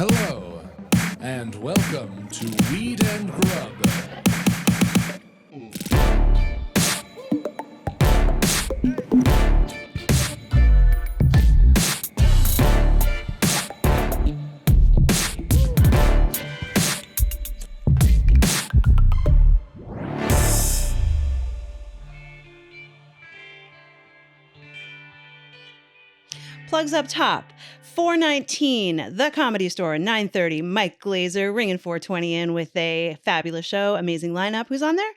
Hello, and welcome to Weed and Grub. Plugs up top. 419, The Comedy Store, 9:30, Mike Glazer, ringing 420 in with a fabulous show, amazing lineup. Who's on there?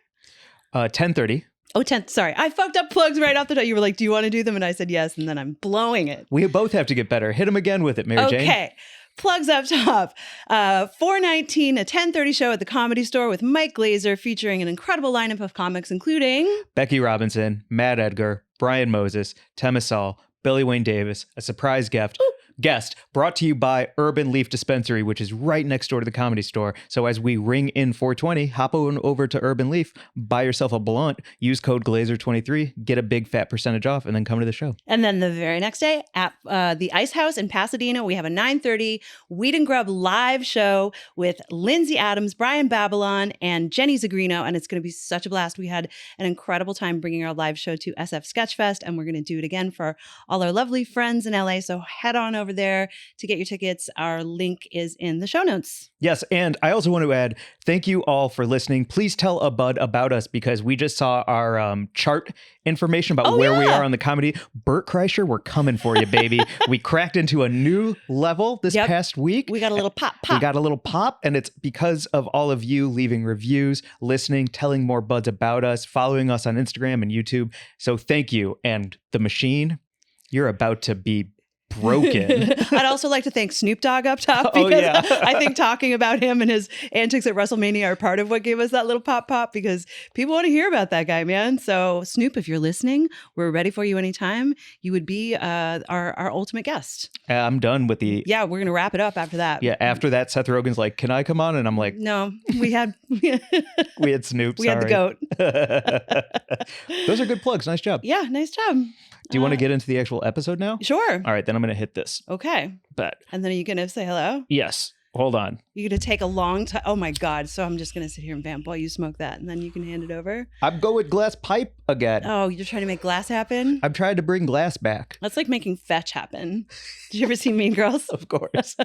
10:30. Oh, 10th. Sorry. I fucked up plugs right off the top. You were like, do you want to do them? And I said yes, and then I'm blowing it. We both have to get better. Hit him again with it, Mary Jane. Okay. Plugs up top. 419, a 10:30 show at the Comedy Store with Mike Glazer, featuring an incredible lineup of comics, including Becky Robinson, Matt Edgar, Brian Moses, Temisol, Billy Wayne Davis, a surprise guest brought to you by Urban Leaf Dispensary, which is right next door to the Comedy Store. So as we ring in 420, hop on over to Urban Leaf, buy yourself a blunt, use code Glazer23, get a big fat percentage off, and then come to the show. And then the very next day at the Ice House in Pasadena, we have a 9:30 Weed and Grub live show with Lindsay Adams, Brian Babylon, and Jenny Zagrino. And it's going to be such a blast. We had an incredible time bringing our live show to SF Sketchfest, and we're going to do it again for all our lovely friends in LA. So head on over there to get your tickets. Our link is in the show notes. Yes, and I also want to add, thank you all for listening. Please tell a bud about us, because we just saw our chart information about where we are on the comedy. Bert Kreischer, we're coming for you, baby. We cracked into a new level this past week. We got a little pop. We got a little pop, and it's because of all of you leaving reviews, listening, telling more buds about us, following us on Instagram and YouTube. So thank you. And the machine, you're about to be broken. I'd also like to thank Snoop Dogg up top, because I think talking about him and his antics at WrestleMania are part of what gave us that little pop, because people want to hear about that guy, man. So Snoop, if you're listening, we're ready for you anytime. You would be our ultimate guest. I'm done with the... Yeah, we're going to wrap it up after that. Yeah, after that, Seth Rogen's like, can I come on? And I'm like... No, we had... we had Snoop, We had the goat. Those are good plugs. Nice job. Yeah, nice job. Do you want to get into the actual episode now? Sure. All right, then I'm going to hit this. Okay. But and then are you going to say hello? Yes. Hold on. You're going to take a long time. Oh my God. So I'm just going to sit here and vamp while you smoke that, and then you can hand it over. I'm going with glass pipe again. Oh, you're trying to make glass happen? I'm trying to bring glass back. That's like making fetch happen. Did you ever see Mean Girls? Of course.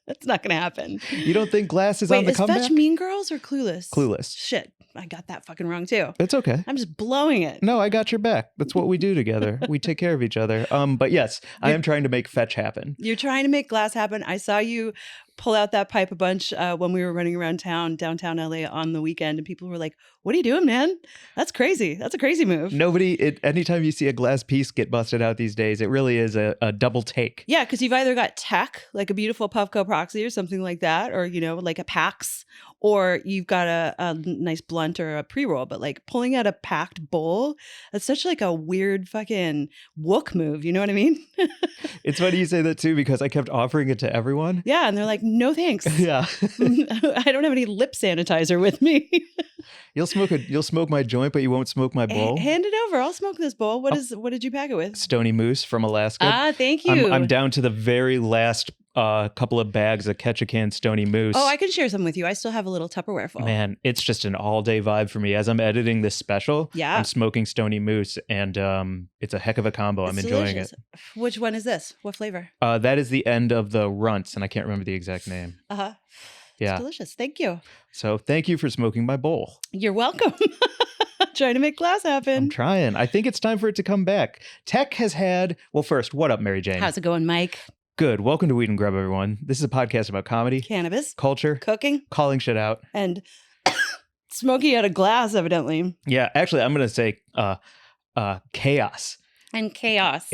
That's not going to happen. You don't think glass is on the comeback? Is Fetch Mean Girls or Clueless? Clueless. Shit. I got that fucking wrong too. It's okay. I'm just blowing it. No, I got your back. That's what we do together. We take care of each other. But yes, I am trying to make fetch happen. You're trying to make glass happen. I saw you pull out that pipe a bunch when we were running around downtown LA on the weekend, and people were like, what are you doing, man? That's crazy. That's a crazy move. Anytime you see a glass piece get busted out these days, it really is a double take. Yeah, because you've either got tech, like a beautiful Puffco Proxy or something like that, or, like a PAX, or you've got a nice blunt or a pre-roll. But like pulling out a packed bowl, that's such like a weird fucking wook move. You know what I mean? It's funny you say that too, because I kept offering it to everyone. Yeah, and they're like, no thanks. Yeah. I don't have any lip sanitizer with me. You'll smoke my joint, but you won't smoke my bowl. Hand it over. I'll smoke this bowl. What did you pack it with? Stony Moose from Alaska. Ah, thank you. I'm down to the very last couple of bags of Ketchikan Stony Moose. Oh, I can share some with you. I still have a little Tupperware full. Man, it's just an all-day vibe for me. As I'm editing this special, I'm smoking Stony Moose, and it's a heck of a combo. I'm enjoying it. Which one is this? What flavor? That is the end of the runts, and I can't remember the exact name. Uh-huh. Yeah. It's delicious. Thank you. So thank you for smoking my bowl. You're welcome. Trying to make glass happen. I'm trying. I think it's time for it to come back. Tech has had... Well, first, what up, Mary Jane? How's it going, Mike? Good. Welcome to Weed and Grub, everyone. This is a podcast about comedy, cannabis, culture, cooking, calling shit out, and smoking out of glass, evidently. Yeah, actually, I'm going to say chaos. And chaos.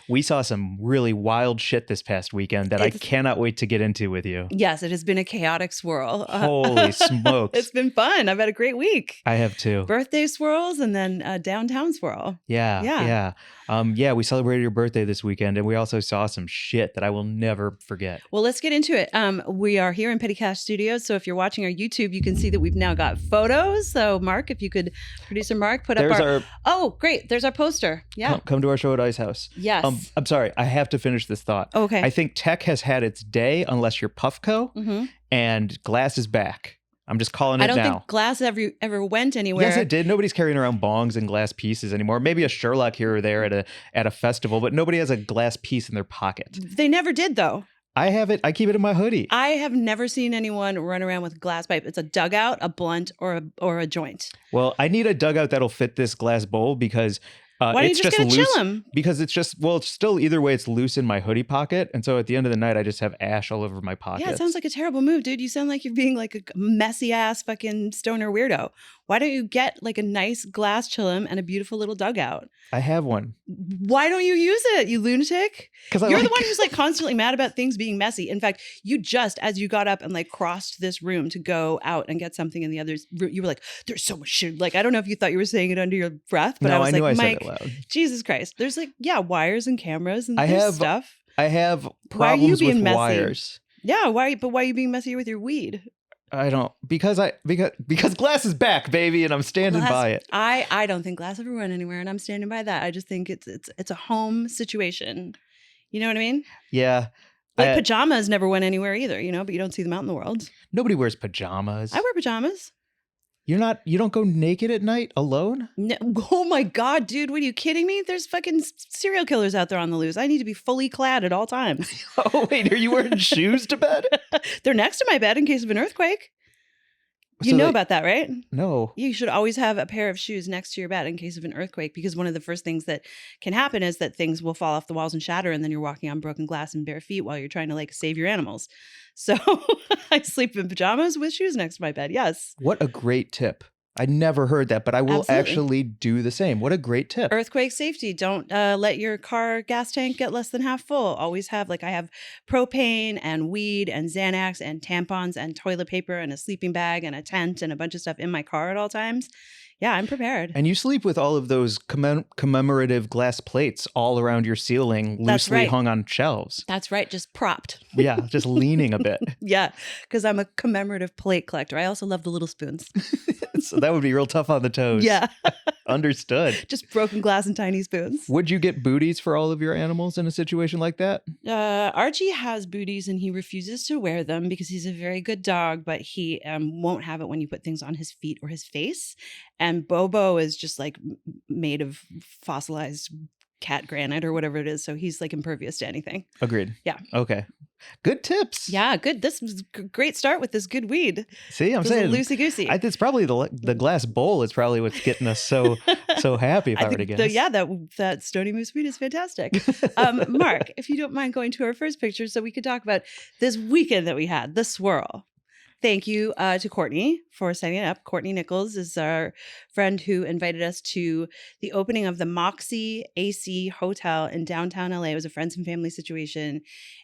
We saw some really wild shit this past weekend that I cannot wait to get into with you. Yes, it has been a chaotic swirl. Holy smokes. It's been fun. I've had a great week. I have too. Birthday swirls and then downtown swirl. Yeah. We celebrated your birthday this weekend, and we also saw some shit that I will never forget. Well, let's get into it. We are here in Petty Cash Studios, so if you're watching our YouTube, you can see that we've now got photos. So Mark, if you could, producer Mark, put up our... Oh, great. There's our poster. Yeah. Come to our show at Ice House. Yes. I'm sorry. I have to finish this thought. Okay. I think tech has had its day unless you're Puffco, and glass is back. I'm just calling it now. I don't think glass ever went anywhere. Yes, it did. Nobody's carrying around bongs and glass pieces anymore. Maybe a Sherlock here or there at a festival, but nobody has a glass piece in their pocket. They never did, though. I have it. I keep it in my hoodie. I have never seen anyone run around with a glass pipe. It's a dugout, a blunt, or a joint. Well, I need a dugout that'll fit this glass bowl because why don't you it's just just get a loose. chillum? Because it's still either way, it's loose in my hoodie pocket. And so at the end of the night, I just have ash all over my pocket. Yeah, it sounds like a terrible move, dude. You sound like you're being like a messy ass fucking stoner weirdo. Why don't you get like a nice glass chillum and a beautiful little dugout? I have one. Why don't you use it, you lunatic? Because You're the one who's like constantly mad about things being messy. In fact, you just, as you got up and like crossed this room to go out and get something in the other's room, you were like, there's so much shit. Like, I don't know if you thought you were saying it under your breath, but no, I was I knew like, I Mike, said it loud. Jesus Christ. There's like, wires and cameras and stuff. I have Why are you problems being with messy? wires. Yeah, why are you being messy with your weed? I don't because glass is back, baby, and I'm standing by it. I don't think glass ever went anywhere, and I'm standing by that. I just think it's a home situation. You know what I mean? Yeah. Like pajamas never went anywhere either, but you don't see them out in the world. Nobody wears pajamas. I wear pajamas. You don't go naked at night alone? No, oh my God, dude. What are you kidding me? There's fucking serial killers out there on the loose. I need to be fully clad at all times. Oh, wait, are you wearing shoes to bed? They're next to my bed in case of an earthquake. You So know about that, right? No. You should always have a pair of shoes next to your bed in case of an earthquake, because one of the first things that can happen is that things will fall off the walls and shatter, and then you're walking on broken glass and bare feet while you're trying to like save your animals. So I sleep in pajamas with shoes next to my bed. Yes. What a great tip. I never heard that, but I will actually do the same. What a great tip. Earthquake safety. Don't let your car gas tank get less than half full. Always have, I have propane and weed and Xanax and tampons and toilet paper and a sleeping bag and a tent and a bunch of stuff in my car at all times. Yeah, I'm prepared. And you sleep with all of those commemorative glass plates all around your ceiling, loosely hung on shelves. That's right. Just propped. Yeah, just leaning a bit. Yeah, because I'm a commemorative plate collector. I also love the little spoons. So that would be real tough on the toes. Yeah. Understood. Just broken glass and tiny spoons. Would you get booties for all of your animals in a situation like that? Archie has booties and he refuses to wear them because he's a very good dog, but he won't have it when you put things on his feet or his face. And Bobo is just like made of fossilized cat granite or whatever it is. So he's like impervious to anything. Agreed. Yeah. Okay. Good tips. Yeah, good. This was a great start with this good weed. See, I'm saying loosey goosey. It's probably the glass bowl is probably what's getting us so happy. If I were to guess, that Stony Moose weed is fantastic. Mark, if you don't mind going to our first picture, so we could talk about this weekend that we had, the swirl. Thank you to Courtney for setting it up. Courtney Nichols is our friend who invited us to the opening of the Moxie AC Hotel in downtown LA. It was a friends and family situation.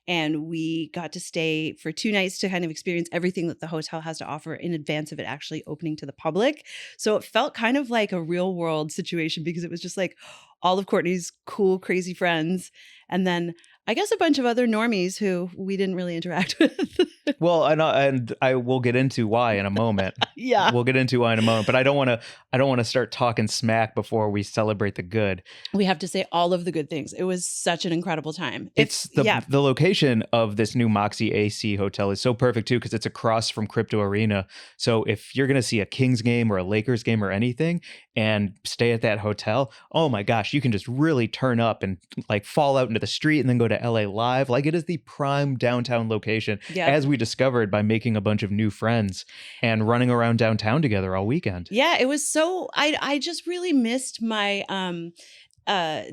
And we got to stay for 2 nights to kind of experience everything that the hotel has to offer in advance of it actually opening to the public. So it felt kind of like a real world situation because it was just like all of Courtney's cool, crazy friends. And then I guess a bunch of other normies who we didn't really interact with. Well, and I will get into why in a moment. Yeah, we'll get into why in a moment. But I don't want to start talking smack before we celebrate the good. We have to say all of the good things. It was such an incredible time. It's the location of this new Moxie AC hotel is so perfect too because it's across from Crypto Arena. So if you're gonna see a Kings game or a Lakers game or anything and stay at that hotel, oh my gosh, you can just really turn up and like fall out into the street and then go to LA Live. Like it is the prime downtown location, as we discovered by making a bunch of new friends and running around downtown together all weekend. Yeah, it was so, I just really missed my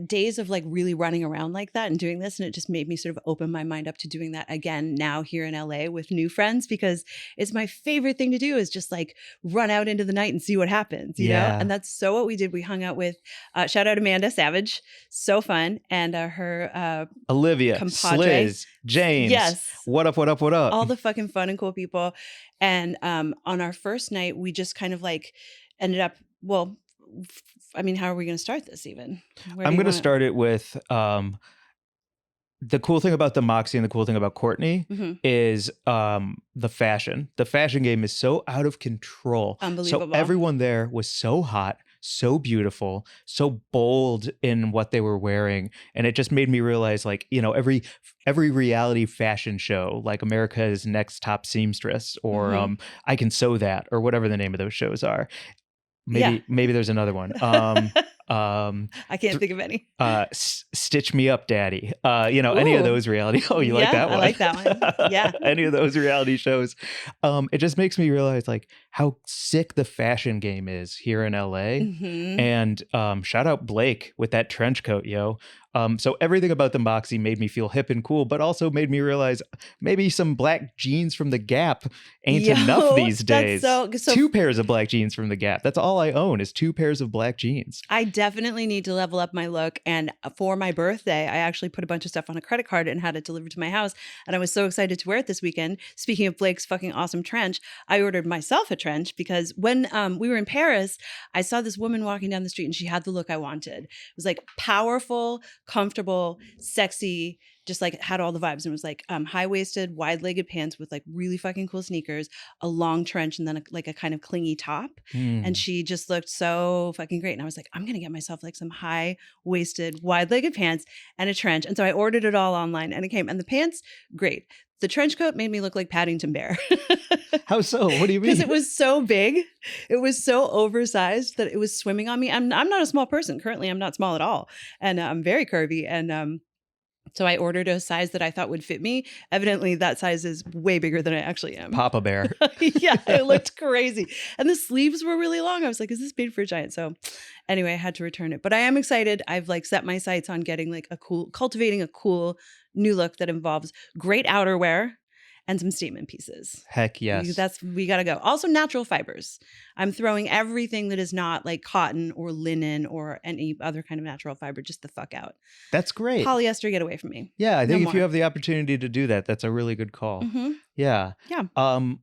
days of like really running around like that and doing this. And it just made me sort of open my mind up to doing that again now here in LA with new friends, because it's my favorite thing to do is just like run out into the night and see what happens, you know? And that's so what we did. We hung out with, shout out Amanda Savage, so fun. And her Olivia, compadre. Sliz, James. Yes. What up? All the fucking fun and cool people. And on our first night, we just kind of like ended up, well, I mean, how are we going to start this even? I'm going to start it with the cool thing about the Moxie and the cool thing about Courtney is the fashion. The fashion game is so out of control. Unbelievable. So everyone there was so hot, so beautiful, so bold in what they were wearing. And it just made me realize, like, you know, every reality fashion show, like America's Next Top Seamstress or I Can Sew That or whatever the name of those shows are. Maybe there's another one. I can't think of any. Stitch Me Up, Daddy. You know, any of those reality. Oh, you like that one? I like that one. Yeah. Any of those reality shows. It just makes me realize like how sick the fashion game is here in LA. And shout out Blake with that trench coat, yo. So everything about the Moxie made me feel hip and cool, but also made me realize maybe some black jeans from the Gap ain't enough these days. So 2 pairs of black jeans from the Gap. That's all I own is 2 pairs of black jeans. I definitely need to level up my look. And for my birthday, I actually put a bunch of stuff on a credit card and had it delivered to my house. And I was so excited to wear it this weekend. Speaking of Blake's fucking awesome trench, I ordered myself a trench because when we were in Paris, I saw this woman walking down the street and she had the look I wanted. It was like powerful, comfortable, sexy, just like had all the vibes. And it was like high-waisted, wide-legged pants with like really fucking cool sneakers, a long trench, and then a kind of clingy top. And she just looked so fucking great. And I was like, I'm going to get myself like some high-waisted, wide-legged pants and a trench. And so I ordered it all online and it came. And the pants, great. The trench coat made me look like Paddington Bear. How so? What do you mean? Because it was so big. It was so oversized that it was swimming on me. I'm not a small person. Currently, I'm not small at all. And I'm very curvy. And so I ordered a size that I thought would fit me. Evidently, that size is way bigger than I actually am. Papa Bear. Yeah, it looked crazy. And the sleeves were really long. I was like, is this made for a giant? So anyway, I had to return it. But I am excited. I've like set my sights on getting like cultivating a cool new look that involves great outerwear and some statement pieces. Heck yes. We got to go. Also natural fibers. I'm throwing everything that is not like cotton or linen or any other kind of natural fiber just the fuck out. That's great. Polyester, get away from me. Yeah, I think if you have the opportunity to do that, that's a really good call. Yeah.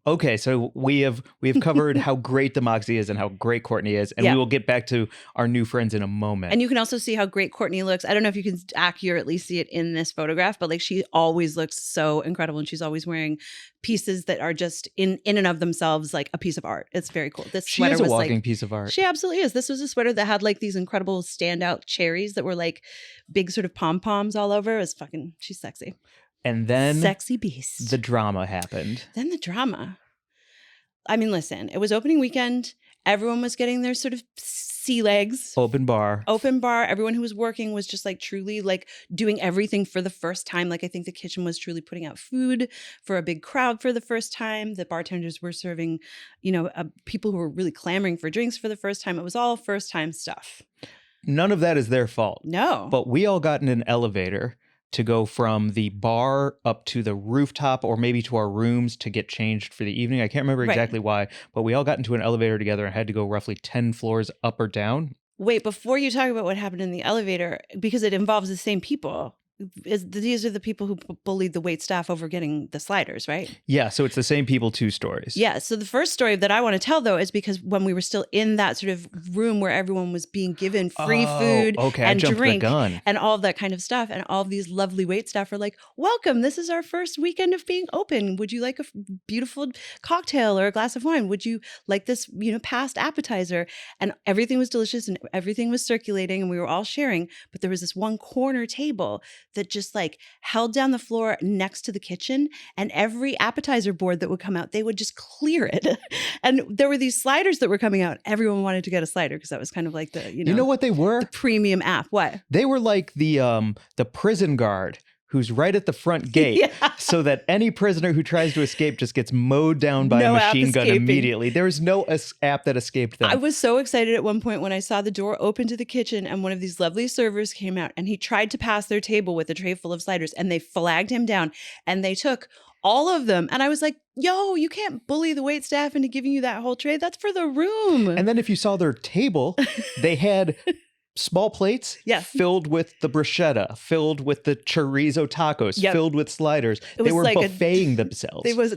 Okay, so we have covered how great the Moxie is and how great Courtney is, and we will get back to our new friends in a moment. And you can also see how great Courtney looks. I don't know if you can accurately see it in this photograph, but like she always looks so incredible, and she's always wearing pieces that are just in and of themselves like a piece of art. It's very cool. This she sweater is a was walking like, piece of art. She absolutely is. This was a sweater that had like these incredible standout cherries that were like big sort of pom-poms all over. It was fucking, she's sexy. And then sexy beast. The drama happened. Then the drama. I mean, listen, it was opening weekend. Everyone was getting their sort of sea legs. Open bar. Everyone who was working was just like truly like doing everything for the first time. Like I think the kitchen was truly putting out food for a big crowd for the first time. The bartenders were serving, people who were really clamoring for drinks for the first time. It was all first time stuff. None of that is their fault. No. But we all got in an elevator to go from the bar up to the rooftop or maybe to our rooms to get changed for the evening. I can't remember exactly why, but we all got into an elevator together and had to go roughly 10 floors up or down. Wait, before you talk about what happened in the elevator, because it involves the same people, these are the people who bullied the wait staff over getting the sliders, right? Yeah, so it's the same people, 2 stories. Yeah, so the first story that I want to tell, though, is because when we were still in that sort of room where everyone was being given free food and drink and all of that kind of stuff, and all of these lovely wait staff are like, welcome, this is our first weekend of being open. Would you like a beautiful cocktail or a glass of wine? Would you like this, past appetizer? And everything was delicious and everything was circulating and we were all sharing, but there was this one corner table that just like held down the floor next to the kitchen, and every appetizer board that would come out, they would just clear it. And there were these sliders that were coming out. Everyone wanted to get a slider because that was kind of like the, You know what they were? The premium app. What? They were like the prison guard who's right at the front gate so that any prisoner who tries to escape just gets mowed down by a machine gun immediately. There was no app that escaped them. I was so excited at one point when I saw the door open to the kitchen and one of these lovely servers came out and he tried to pass their table with a tray full of sliders and they flagged him down and they took all of them. And I was like, yo, you can't bully the wait staff into giving you that whole tray. That's for the room. And then if you saw their table, they had small plates filled with the bruschetta, filled with the chorizo tacos, filled with sliders. They were like buffeting themselves. It was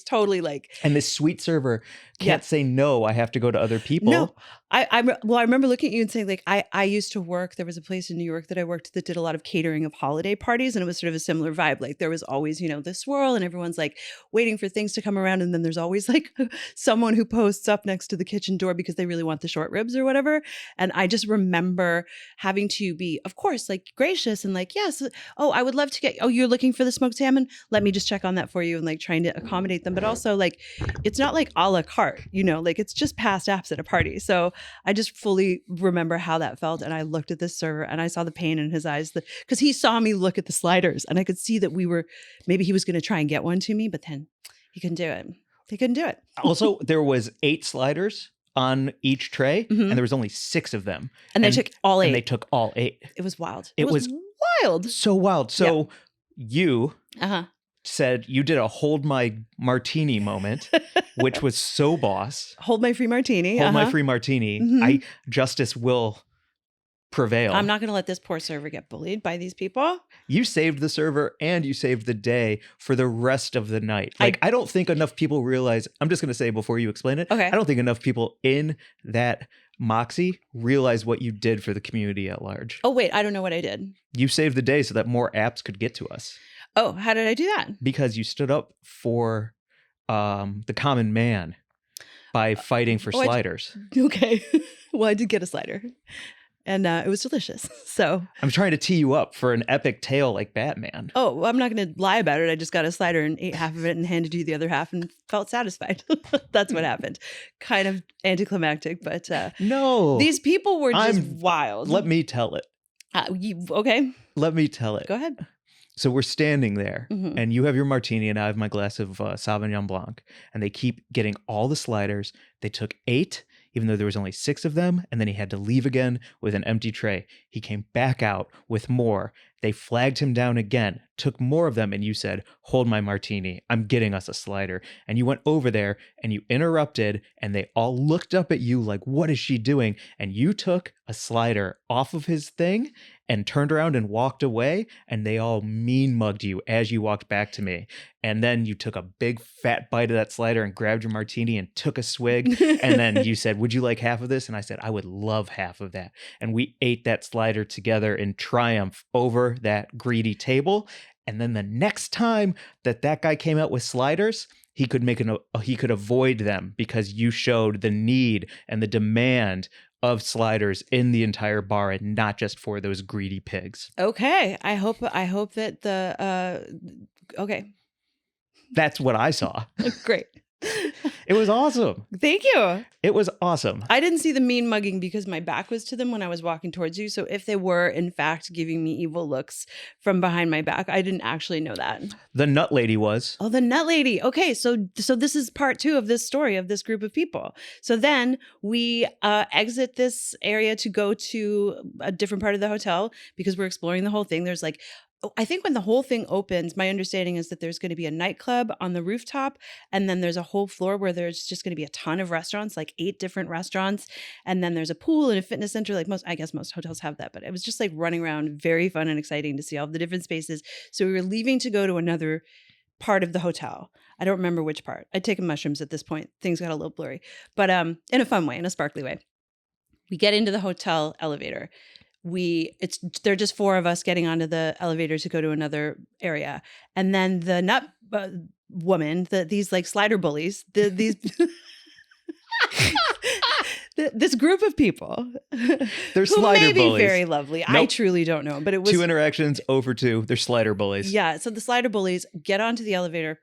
totally like. And this sweet server can't say no. I have to go to other people. No, I remember looking at you and saying, like, I used to work. There was a place in New York that I worked that did a lot of catering of holiday parties, and it was sort of a similar vibe. Like there was always, the swirl, and everyone's like waiting for things to come around, and then there's always like someone who posts up next to the kitchen door because they really want the short ribs or whatever. And I just remember having to be, of course, like gracious and like, yes, oh, I would love to get. Oh, you're looking for the smoked salmon? Let me just check on that for you, and like trying to accommodate them, but also like it's not like a la carte, like it's just past apps at a party. So I just fully remember how that felt. And I looked at this server and I saw the pain in his eyes because he saw me look at the sliders and I could see that maybe he was going to try and get one to me, but then he couldn't do it. He couldn't do it. Also, there was 8 sliders on each tray and there was only 6 of them. And they took all 8. And they took all 8. It was wild. It was wild. So wild. So you said you did a hold my martini moment, which was so boss. Hold my free martini. Hold my free martini. Justice will prevail. I'm not going to let this poor server get bullied by these people. You saved the server and you saved the day for the rest of the night. Like, I don't think enough people realize, I'm just going to say before you explain it, okay. I don't think enough people in that Moxie realize what you did for the community at large. Oh, wait, I don't know what I did. You saved the day so that more apps could get to us. Oh, how did I do that? Because you stood up for the common man by fighting for sliders. Okay. Well, I did get a slider. And it was delicious. So I'm trying to tee you up for an epic tale like Batman. Oh, well, I'm not going to lie about it. I just got a slider and ate half of it and handed you the other half and felt satisfied. That's what happened. Kind of anticlimactic, but no, these people were just wild. Let me tell it. Okay. Let me tell it. Go ahead. So we're standing there and you have your martini and I have my glass of Sauvignon Blanc, and they keep getting all the sliders. They took 8, even though there was only 6 of them. And then he had to leave again with an empty tray. He came back out with more. They flagged him down again, took more of them. And you said, hold my martini. I'm getting us a slider. And you went over there and you interrupted and they all looked up at you like, what is she doing? And you took a slider off of his thing and turned around and walked away. And they all mean mugged you as you walked back to me. And then you took a big fat bite of that slider and grabbed your martini and took a swig. And then you said, would you like half of this? And I said, I would love half of that. And we ate that slider together in triumph over that greedy table. And then the next time that guy came out with sliders, he could avoid them because you showed the need and the demand of sliders in the entire bar and not just for those greedy pigs. Okay. I hope that okay. That's what I saw. Great. It was awesome. Thank you. It was awesome. I didn't see the mean mugging because my back was to them when I was walking towards you. So if they were, in fact, giving me evil looks from behind my back, I didn't actually know that. The nut lady was. Oh, the nut lady. Okay, so this is part 2 of this story of this group of people. So then we exit this area to go to a different part of the hotel because we're exploring the whole thing. There's like, I think when the whole thing opens, my understanding is that there's going to be a nightclub on the rooftop. And then there's a whole floor where there's just going to be a ton of restaurants, like 8 different restaurants. And then there's a pool and a fitness center. Like I guess most hotels have that, but it was just like running around, very fun and exciting to see all the different spaces. So we were leaving to go to another part of the hotel. I don't remember which part. I'd taken mushrooms at this point. Things got a little blurry, but in a fun way, in a sparkly way. We get into the hotel elevator. They're just 4 of us getting onto the elevator to go to another area. And then the nut woman, these like slider bullies, these this group of people they're slider may be bullies. Very lovely. Nope. I truly don't know, but it was 2 interactions over 2. They're slider bullies. Yeah. So the slider bullies get onto the elevator.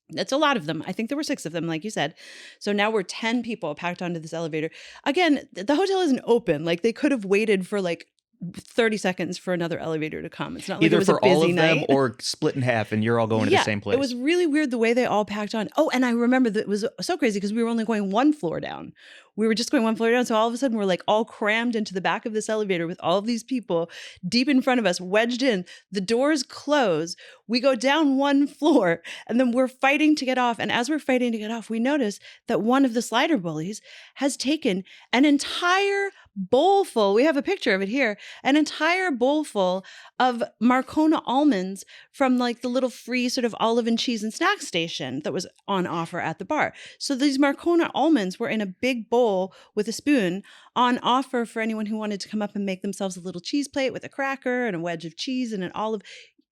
That's a lot of them. I think there were 6 of them, like you said. So now we're 10 people packed onto this elevator. Again, the hotel isn't open. Like they could have waited for like 30 seconds for another elevator to come. It's not like either it was for a busy all of them night. or split in half and you're all going to the same place. It was really weird the way they all packed on. Oh, and I remember that it was so crazy because we were only going 1 floor down. We were just going 1 floor down. So all of a sudden we're like all crammed into the back of this elevator with all of these people deep in front of us, wedged in. The doors close. We go down 1 floor and then we're fighting to get off. And as we're fighting to get off, we notice that one of the slider bullies has taken an entire bowl full. We have a picture of it here. An entire bowl full of Marcona almonds from like the little free sort of olive and cheese and snack station that was on offer at the bar. So these Marcona almonds were in a big bowl with a spoon on offer for anyone who wanted to come up and make themselves a little cheese plate with a cracker and a wedge of cheese and an olive.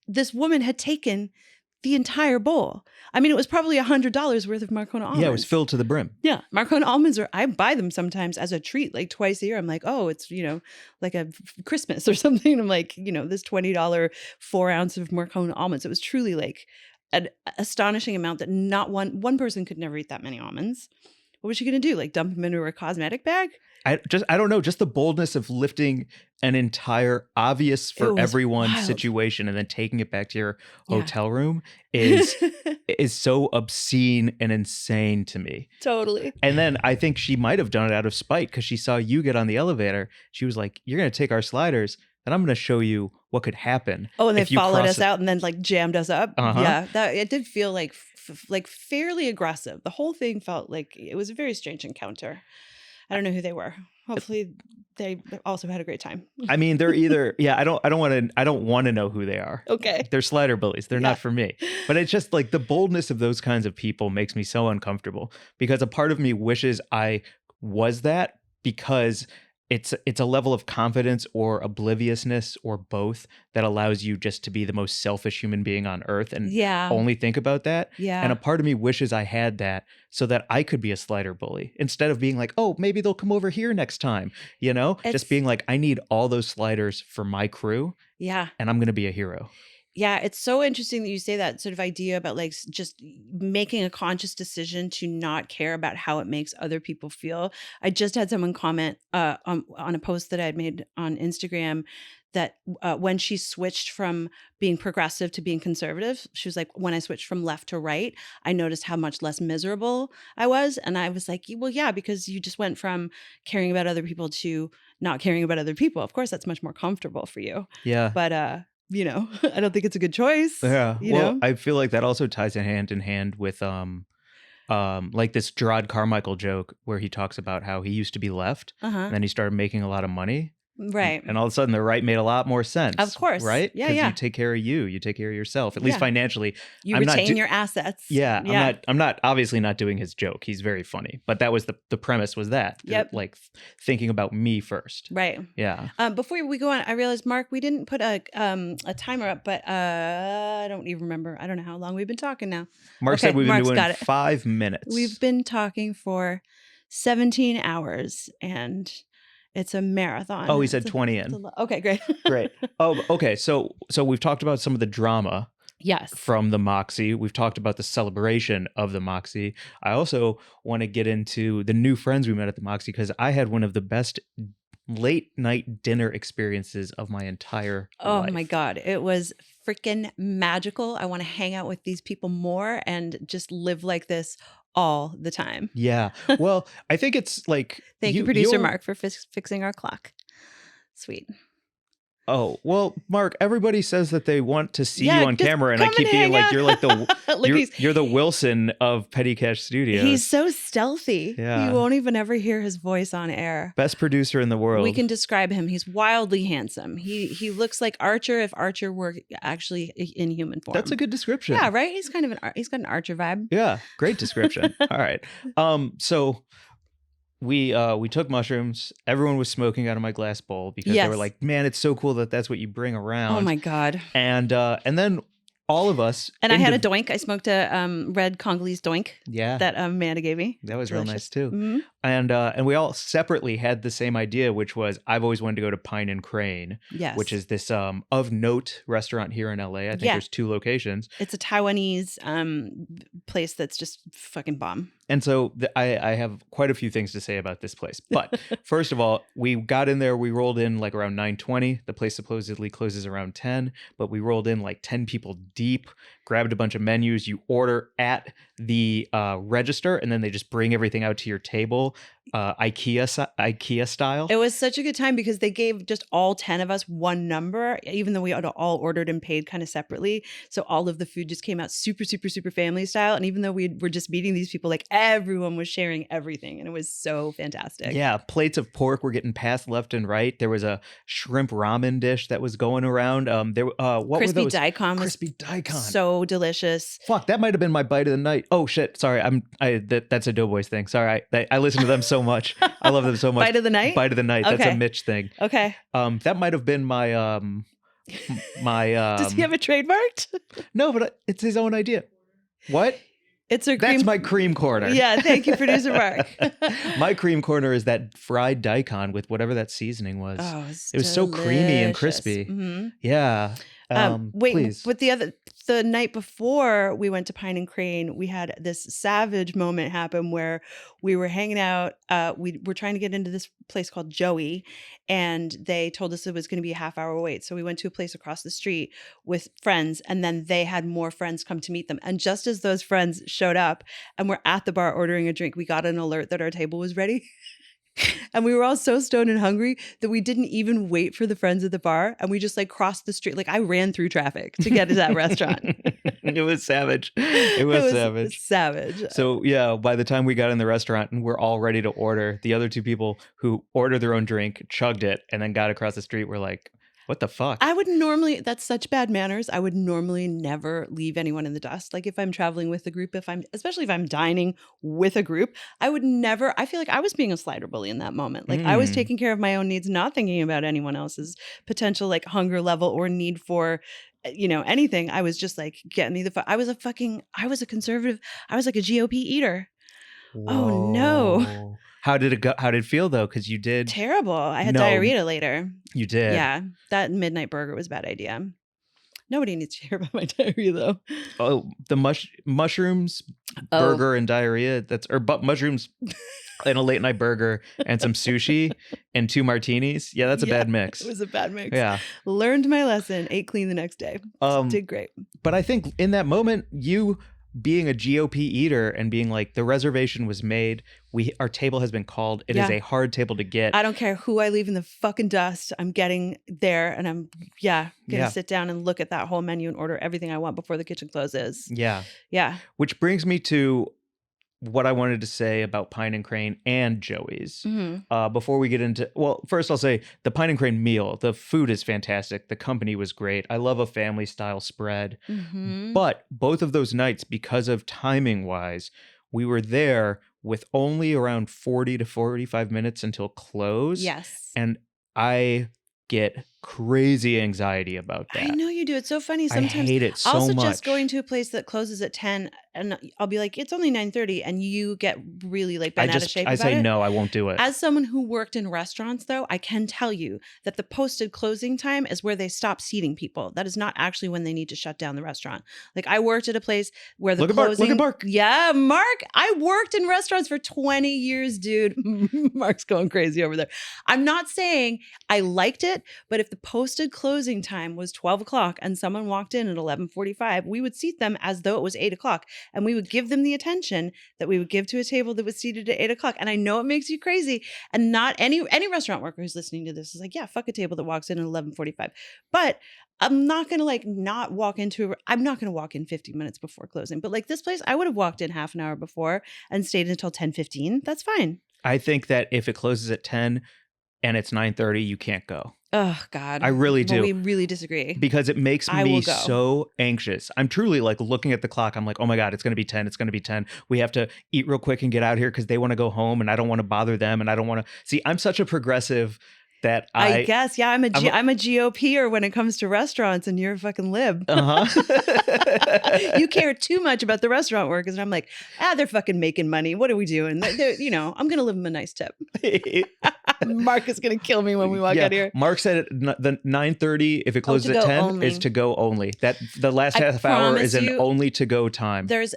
This woman had taken the entire bowl. I mean, it was probably $100 worth of Marcona almonds. Yeah, it was filled to the brim. Yeah. Marcona almonds I buy them sometimes as a treat, like twice a year. I'm like, oh, it's, like a Christmas or something. I'm like, this $20 4 ounce of Marcona almonds. It was truly like an astonishing amount that not one person could never eat that many almonds. What was she going to do? Like dump them into her cosmetic bag? I don't know. Just the boldness of lifting an entire obvious for everyone situation and then taking it back to your hotel room is so obscene and insane to me. Totally. And then I think she might have done it out of spite because she saw you get on the elevator. She was like, "You're going to take our sliders, and I'm going to show you what could happen." Oh, and they followed us out and then like jammed us up. Yeah, it did feel like like fairly aggressive. The whole thing felt like it was a very strange encounter. I don't know who they were. Hopefully they also had a great time. I mean, they're either I don't want to know who they are. Okay. They're slider bullies. They're not for me. But it's just like the boldness of those kinds of people makes me so uncomfortable because a part of me wishes I was that because it's a level of confidence or obliviousness or both that allows you just to be the most selfish human being on earth and only think about that. Yeah. And a part of me wishes I had that so that I could be a slider bully instead of being like, oh, maybe they'll come over here next time, just being like, I need all those sliders for my crew. Yeah. And I'm going to be a hero. Yeah, it's so interesting that you say that sort of idea about like just making a conscious decision to not care about how it makes other people feel. I just had someone comment on a post that I had made on Instagram that when she switched from being progressive to being conservative, she was like, when I switched from left to right, I noticed how much less miserable I was. And I was like, well, yeah, because you just went from caring about other people to not caring about other people. Of course, that's much more comfortable for you. Yeah. But, I don't think it's a good choice. Yeah. I feel like that also ties in hand with like this Gerard Carmichael joke where he talks about how he used to be left and then he started making a lot of money. Right. And all of a sudden the right made a lot more sense. Of course. Right? Yeah. Because you take care of you take care of yourself, at least financially. You retain your assets. Yeah. I'm not obviously not doing his joke. He's very funny. But that was the premise was that. Yep. Like thinking about me first. Right. Yeah. Before we go on, I realized, Mark, we didn't put a timer up, but I don't even remember. I don't know how long we've been talking now. Mark said we've been doing 5 minutes. We've been talking for 17 hours and it's a marathon. Oh, he said 20 in. Okay, great. Great. Oh, okay. So we've talked about some of the drama. Yes. From the Moxie. We've talked about the celebration of the Moxie. I also want to get into the new friends we met at the Moxie because I had one of the best late night dinner experiences of my entire life. Oh my God. It was freaking magical. I want to hang out with these people more and just live like this all the time. Yeah. Well, I think it's like... Thank you, producer Mark, for fixing our clock. Sweet. Oh, well, Mark, everybody says that they want to see you on camera, and I keep being like, you're like the you're the Wilson of Petty Cash Studios. He's so stealthy. Yeah. You won't even ever hear his voice on air. Best producer in the world. We can describe him. He's wildly handsome. He looks like Archer if Archer were actually in human form. That's a good description. Yeah, right? He's got an Archer vibe. Yeah, great description. All right. So we took mushrooms. Everyone was smoking out of my glass bowl because they were like, "Man, it's so cool that that's what you bring around." Oh my God. And then all of us. And I had a doink. I smoked a red Congolese doink. Yeah. That Amanda gave me. That was real nice too. Mm-hmm. And we all separately had the same idea, which was I've always wanted to go to Pine and Crane, which is this of note restaurant here in LA. I think there's 2 locations. It's a Taiwanese place that's just fucking bomb. And so I have quite a few things to say about this place. But first of all, we got in there. We rolled in like around 9:20. The place supposedly closes around 10, but we rolled in like 10 people deep, grabbed a bunch of menus. You order at the register, and then they just bring everything out to your table. IKEA style. It was such a good time because they gave just all 10 of us one number, even though we had all ordered and paid kind of separately. So all of the food just came out super, super, super family style. And even though we were just meeting these people, like everyone was sharing everything. And it was so fantastic. Yeah, plates of pork were getting passed left and right. There was a shrimp ramen dish that was going around. What Crispy were those? daikon was Crispy daikon. so delicious. Fuck, that might have been my bite of the night. Oh shit, sorry. That's a Doughboys thing. Sorry, I listen to them so much. I love them so much. Bite of the night? Bite of the night. That's Okay. a Mitch thing. Okay. That might have been my Does he have it trademarked? No, but it's his own idea. What? It's a That's my cream corner. Yeah, thank you, producer Mark. My cream corner is that fried daikon with whatever that seasoning was. Oh, it was so creamy and crispy. Mm-hmm. Yeah. Wait, please. but the night before we went to Pine and Crane, we had this savage moment happen where we were hanging out. We were trying to get into this place called Joey, and they told us it was going to be a half-hour wait. So we went to a place across the street with friends, and then they had more friends come to meet them. And just as those friends showed up and were at the bar ordering a drink, we got an alert that our table was ready. And we were all so stoned and hungry that we didn't even wait for the friends at the bar. And we just like crossed the street. Like I ran through traffic to get to that restaurant. It was savage. It was savage. Savage. So yeah, by the time we got in the restaurant and we're all ready to order, the other two people who ordered their own drink, chugged it, and then got across the street were like, what the fuck? I would normally, that's such bad manners. I would normally never leave anyone in the dust. Like if I'm traveling with a group, especially if I'm dining with a group, I would never, I feel like I was being a slider bully in that moment. Like I was taking care of my own needs, not thinking about anyone else's potential like hunger level or need for, anything. I was just like getting me I was a conservative. I was like a GOP eater. Whoa. Oh no. How did it go? How did it feel though? Because you did terrible. I had diarrhea later. You did. Yeah, that midnight burger was a bad idea. Nobody needs to hear about my diarrhea though. Oh, the mushrooms, burger and diarrhea. Mushrooms and a late night burger and some sushi and 2 martinis. Yeah, that's a bad mix. It was a bad mix. Yeah. Learned my lesson. Ate clean the next day. Did great. But I think in that moment, you being a GOP eater and being like, the reservation was made. Our table has been called. It is a hard table to get. I don't care who I leave in the fucking dust. I'm getting there and I'm gonna sit down and look at that whole menu and order everything I want before the kitchen closes. Yeah. Yeah. Which brings me to what I wanted to say about Pine and Crane and Joey's. Mm-hmm. Before we get into, first I'll say the Pine and Crane meal. The food is fantastic. The company was great. I love a family style spread. Mm-hmm. But both of those nights, because of timing wise, we were there with only around 40 to 45 minutes until close. Yes. And I get crazy anxiety about that. I know you do. It's so funny. Sometimes I hate it so also much. Just going to a place that closes at 10 and I'll be like, it's only 9:30 and you get really like bent out of shape I about say it. no, I won't do it. As someone who worked in restaurants though, I can tell you that the posted closing time is where they stop seating people. That is not actually when they need to shut down the restaurant. Like I worked at a place where the closing. Look at Mark. Yeah, Mark. I worked in restaurants for 20 years, dude. Mark's going crazy over there. I'm not saying I liked it, but if the posted closing time was 12 o'clock and someone walked in at 11:45, we would seat them as though it was 8 o'clock and we would give them the attention that we would give to a table that was seated at 8 o'clock. And I know it makes you crazy, and not any restaurant worker who's listening to this is like, yeah, fuck a table that walks in at 11:45. But I'm not going to I'm not going to walk in 50 minutes before closing. But like this place, I would have walked in half an hour before and stayed until 10:15. That's fine. I think that if it closes at 10 and it's 9:30, you can't go. Oh God. I really do. We really disagree. Because it makes me so anxious. I'm truly like looking at the clock. I'm like, oh my God, it's going to be 10. It's going to be 10. We have to eat real quick and get out here because they want to go home and I don't want to bother them. And I don't want to see, I'm such a progressive that I guess. Yeah. I'm a GOPer when it comes to restaurants and you're a fucking lib. You care too much about the restaurant workers. And I'm like, they're fucking making money. What are we doing? I'm going to live them a nice tip. Mark is going to kill me when we walk out here. Mark said the 9:30, if it closes at 10, only. Is to go only. That the last half hour is an only to go time. Okay.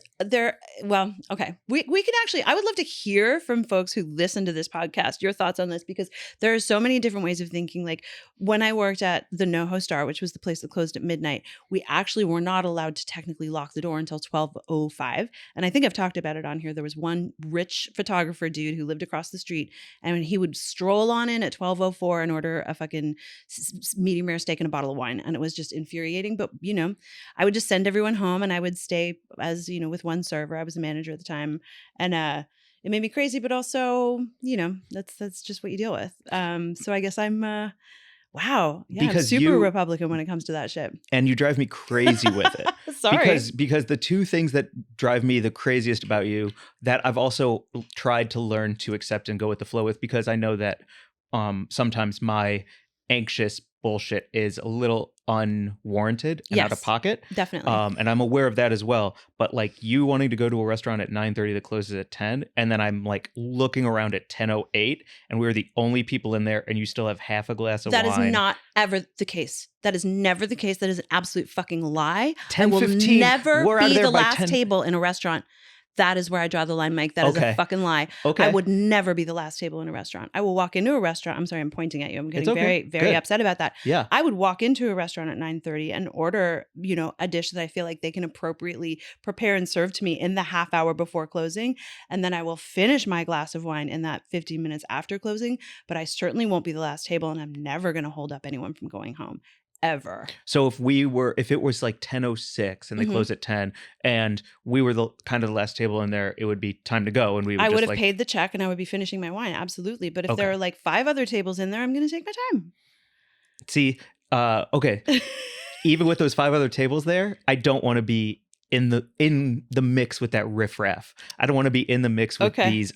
We can actually, I would love to hear from folks who listen to this podcast, your thoughts on this, because there are so many different different ways of thinking. Like when I worked at the NoHo Star, which was the place that closed at midnight, we actually were not allowed to technically lock the door until 12:05. And I think I've talked about it on here. There was one rich photographer dude who lived across the street, and he would stroll on in at 12:04 and order a fucking medium rare steak and a bottle of wine. And it was just infuriating. But, you know, I would just send everyone home and I would stay as, you know, with one server. I was a manager at the time. And it made me crazy, but also, you know, that's just what you deal with. So I guess I'm wow. Yeah, Because I'm super you- Republican when it comes to that shit. And you drive me crazy with it. Sorry. Because the two things that drive me the craziest about you that I've also tried to learn to accept and go with the flow with, because I know that sometimes my anxious bullshit is a little unwarranted and out of Yes. pocket. Definitely. And I'm aware of that as well. But like you wanting to go to a restaurant at 9:30 that closes at 10, and then I'm like looking around at 10:08 and we're the only people in there and you still have half a glass of That wine. is not ever the case. That is never the case. That is an absolute fucking lie. I 10:15, will never we're out of be there the by last 10. table in a restaurant. That is where I draw the line, Mike. That is Okay. a fucking lie. Okay. I would never be the last table in a restaurant. I will walk into a restaurant. I'm sorry, I'm pointing at you. I'm getting okay. very, very Good. upset about that. Yeah. I would walk into a restaurant at 9:30 and order, you know, a dish that I feel like they can appropriately prepare and serve to me in the half hour before closing. And then I will finish my glass of wine in that 15 minutes after closing. But I certainly won't be the last table, and I'm never going to hold up anyone from going home. Ever. So if it was like 10:06 and they Mhm. close at 10 and we were the kind of the last table in there, it would be time to go. And we would I just would have like, paid the check and I would be finishing my wine. Absolutely. But if Okay. there are like 5 other tables in there, I'm going to take my time. see, okay. Even with those 5 other tables there, I don't want to be in the mix with that riffraff. I don't want to be in the mix with Okay. these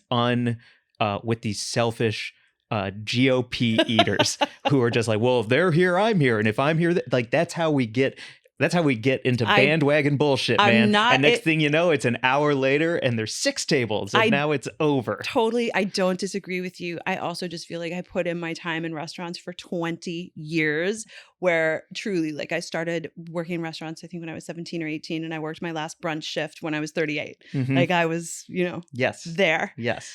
selfish GOP eaters who are just like, well, if they're here, I'm here, and if I'm here, like that's how we get into bandwagon bullshit, I'm man. not- And next thing you know, it's an hour later, and there's 6 tables, and now it's over. Totally. I don't disagree with you. I also just feel like I put in my time in restaurants for 20 years where truly, like I started working in restaurants, I think when I was 17 or 18, and I worked my last brunch shift when I was 38. Mhm. Like I was, you know, Yes, there. yes.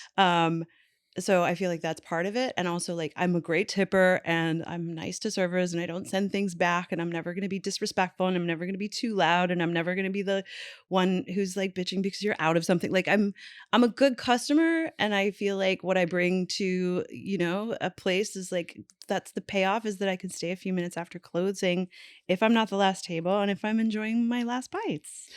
So I feel like that's part of it. And also like I'm a great tipper and I'm nice to servers and I don't send things back and I'm never going to be disrespectful and I'm never going to be too loud and I'm never going to be the one who's like bitching because you're out of something. Like I'm a good customer and I feel like what I bring to, you know, a place is like that's the payoff is that I can stay a few minutes after closing if I'm not the last table and if I'm enjoying my last bites.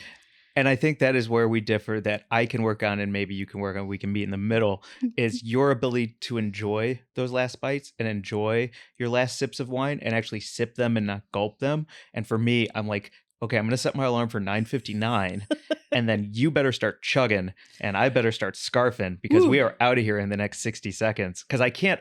And I think that is where we differ, that I can work on and maybe you can work on, we can meet in the middle, is your ability to enjoy those last bites and enjoy your last sips of wine and actually sip them and not gulp them. And for me, I'm like, okay, I'm going to set my alarm for 9:59 and then you better start chugging and I better start scarfing because we are out of here in the next 60 seconds. Because I can't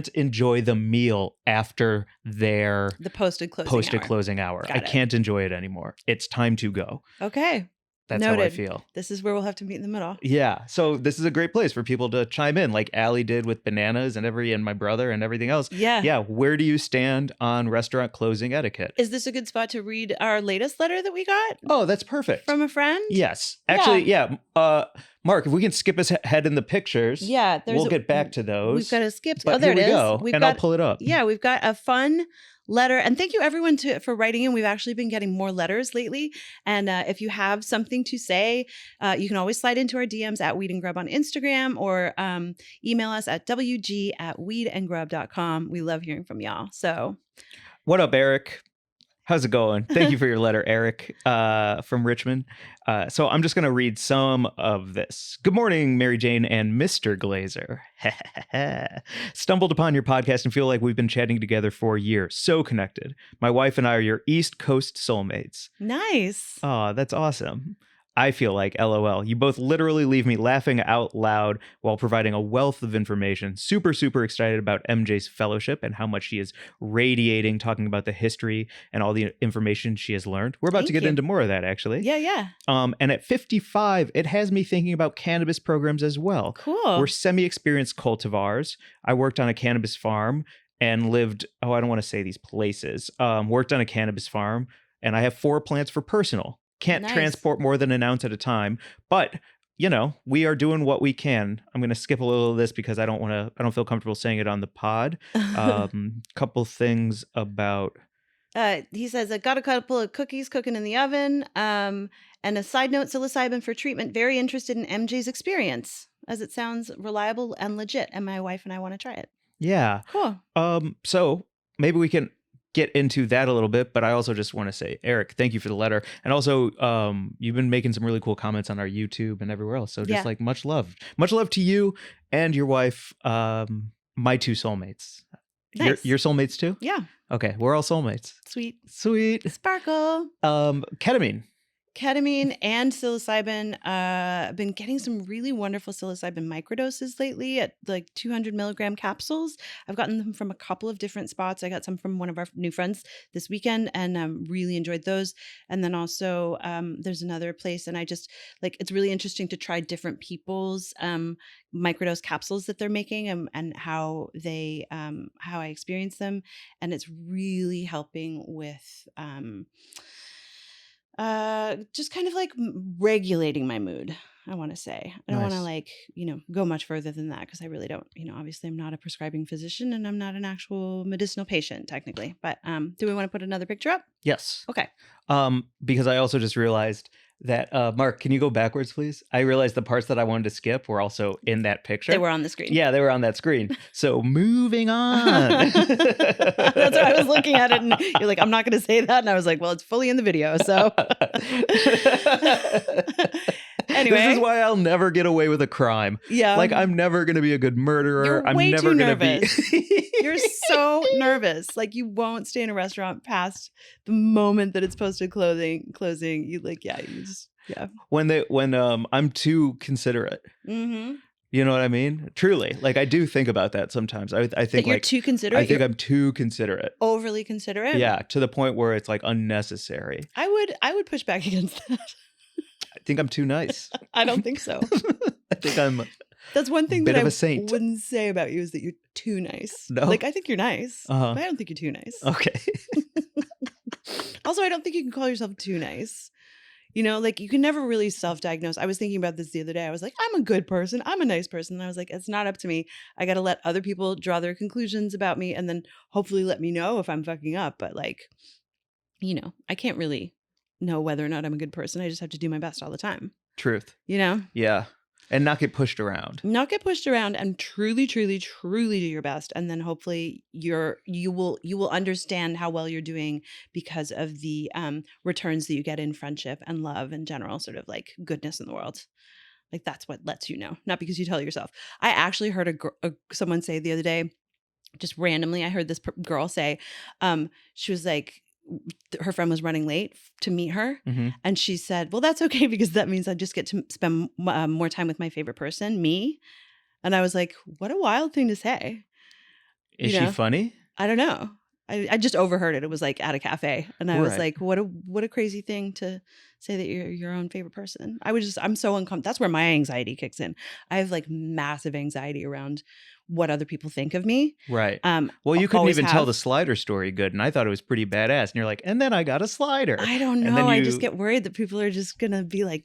enjoy the meal after their The posted closing hour. I Got it. can't enjoy it anymore. It's time to go. Okay. That's how I Noted. feel. This is where we'll have to meet in the middle. Yeah. So this is a great place for people to chime in, like Allie did with bananas and my brother and everything else. Yeah. Yeah. Where do you stand on restaurant closing etiquette? Is this a good spot to read our latest letter that we got Oh, that's perfect. from a friend? Yes. Actually, yeah. Mark, if we can skip ahead in the pictures, Yeah. we'll get back to those. We've got to skip. But Oh, there here it we is. go. We've And got, I'll pull it up. Yeah, we've got a fun letter. And thank you everyone for writing in. We've actually been getting more letters lately. And if you have something to say, you can always slide into our DMs at Weed and Grub on Instagram or email us at wg@weedandgrub.com. We love hearing from y'all. So What up, Eric? How's it going? Thank you for your letter, Eric, from Richmond. So I'm just going to read some of this. Good morning, Mary Jane and Mr. Glazer. Stumbled upon your podcast and feel like we've been chatting together for years. So connected. My wife and I are your East Coast soulmates. nice. Oh, that's awesome. I feel like LOL. You both literally leave me laughing out loud while providing a wealth of information. Super, super excited about MJ's fellowship and how much she is radiating, talking about the history and all the information she has learned. We're about to Thank get you. into more of that, actually. Yeah. And at 55, it has me thinking about cannabis programs as well. Cool. We're semi-experienced cultivars. I worked on a cannabis farm and lived, I don't want to say these places, worked on a cannabis farm, and I have 4 plants for personal. Can't Nice. transport more than an ounce at a time, but we are doing what we can. I'm going to skip a little of this because I don't feel comfortable saying it on the pod. Couple things about. He says, I got a couple of cookies cooking in the oven. And a side note, psilocybin for treatment. Very interested in MJ's experience, as it sounds reliable and legit. And my wife and I want to try it. Yeah. Cool. So maybe we can get into that a little bit, but I also just want to say, Eric, thank you for the letter. And also, you've been making some really cool comments on our YouTube and everywhere else. So just like much love to you and your wife, my two soulmates. Nice. Your soulmates too? Yeah. Okay. We're all soulmates. Sweet. Sparkle. Ketamine and psilocybin. I've been getting some really wonderful psilocybin microdoses lately at like 200 milligram capsules. I've gotten them from a couple of different spots. I got some from one of our new friends this weekend and really enjoyed those. And then also there's another place, and I just it's really interesting to try different people's microdose capsules that they're making and how they how I experience them. And it's really helping with just kind of like regulating my mood, I want to say. I don't want to go much further than that because I really don't, obviously I'm not a prescribing physician and I'm not an actual medicinal patient technically. But do we want to put another picture up? Yes. Okay. Because I also just realized that, Mark, can you go backwards, please? I realized the parts that I wanted to skip were also in that picture. They were on the screen. Yeah, they were on that screen. So moving on. That's why I was looking at it and you're like, I'm not going to say that. And I was like, well, it's fully in the video. So anyway. This is why I'll never get away with a crime. Yeah. Like, I'm never going to be a good murderer. I'm never going to be. You're so nervous. Like, you won't stay in a restaurant past the moment that it's posted closing. You When I'm too considerate. Mm-hmm. You know what I mean? Truly. Like, I do think about that sometimes. I think that you're too considerate. I think I'm too considerate. Overly considerate? Yeah, to the point where it's like unnecessary. I would push back against that. I think I'm too nice. I don't think so. I think I'm That's one thing bit that of I a saint. wouldn't say about you is that you're too nice. No? Like, I think you're nice, Uh-huh. but I don't think you're too nice. Okay. Also, I don't think you can call yourself too nice. You can never really self-diagnose. I was thinking about this the other day. I was like, I'm a good person. I'm a nice person. And I was like, it's not up to me. I got to let other people draw their conclusions about me and then hopefully let me know if I'm fucking up. But I can't really know whether or not I'm a good person. I just have to do my best all the time. Truth. Yeah. And not get pushed around. And truly, truly, truly do your best. And then hopefully you will understand how well you're doing because of the returns that you get in friendship and love and general sort of like goodness in the world. Like, that's what lets you know, not because you tell yourself. I actually heard someone say the other day, just randomly, I heard this girl say, she was like, her friend was running late to meet her. Mm-hmm. And she said, well, that's okay because that means I just get to spend more time with my favorite person, me. And I was like, what a wild thing to say. Is she funny? I don't know. I just overheard it. It was like at a cafe. And I was like, what a crazy thing to say that you're your own favorite person. I'm so uncomfortable. That's where my anxiety kicks in. I have like massive anxiety around what other people think of me. Right. Well, you couldn't even tell the slider story good. And I thought it was pretty badass. And you're like, and then I got a slider. I don't know. I just get worried that people are just going to be like,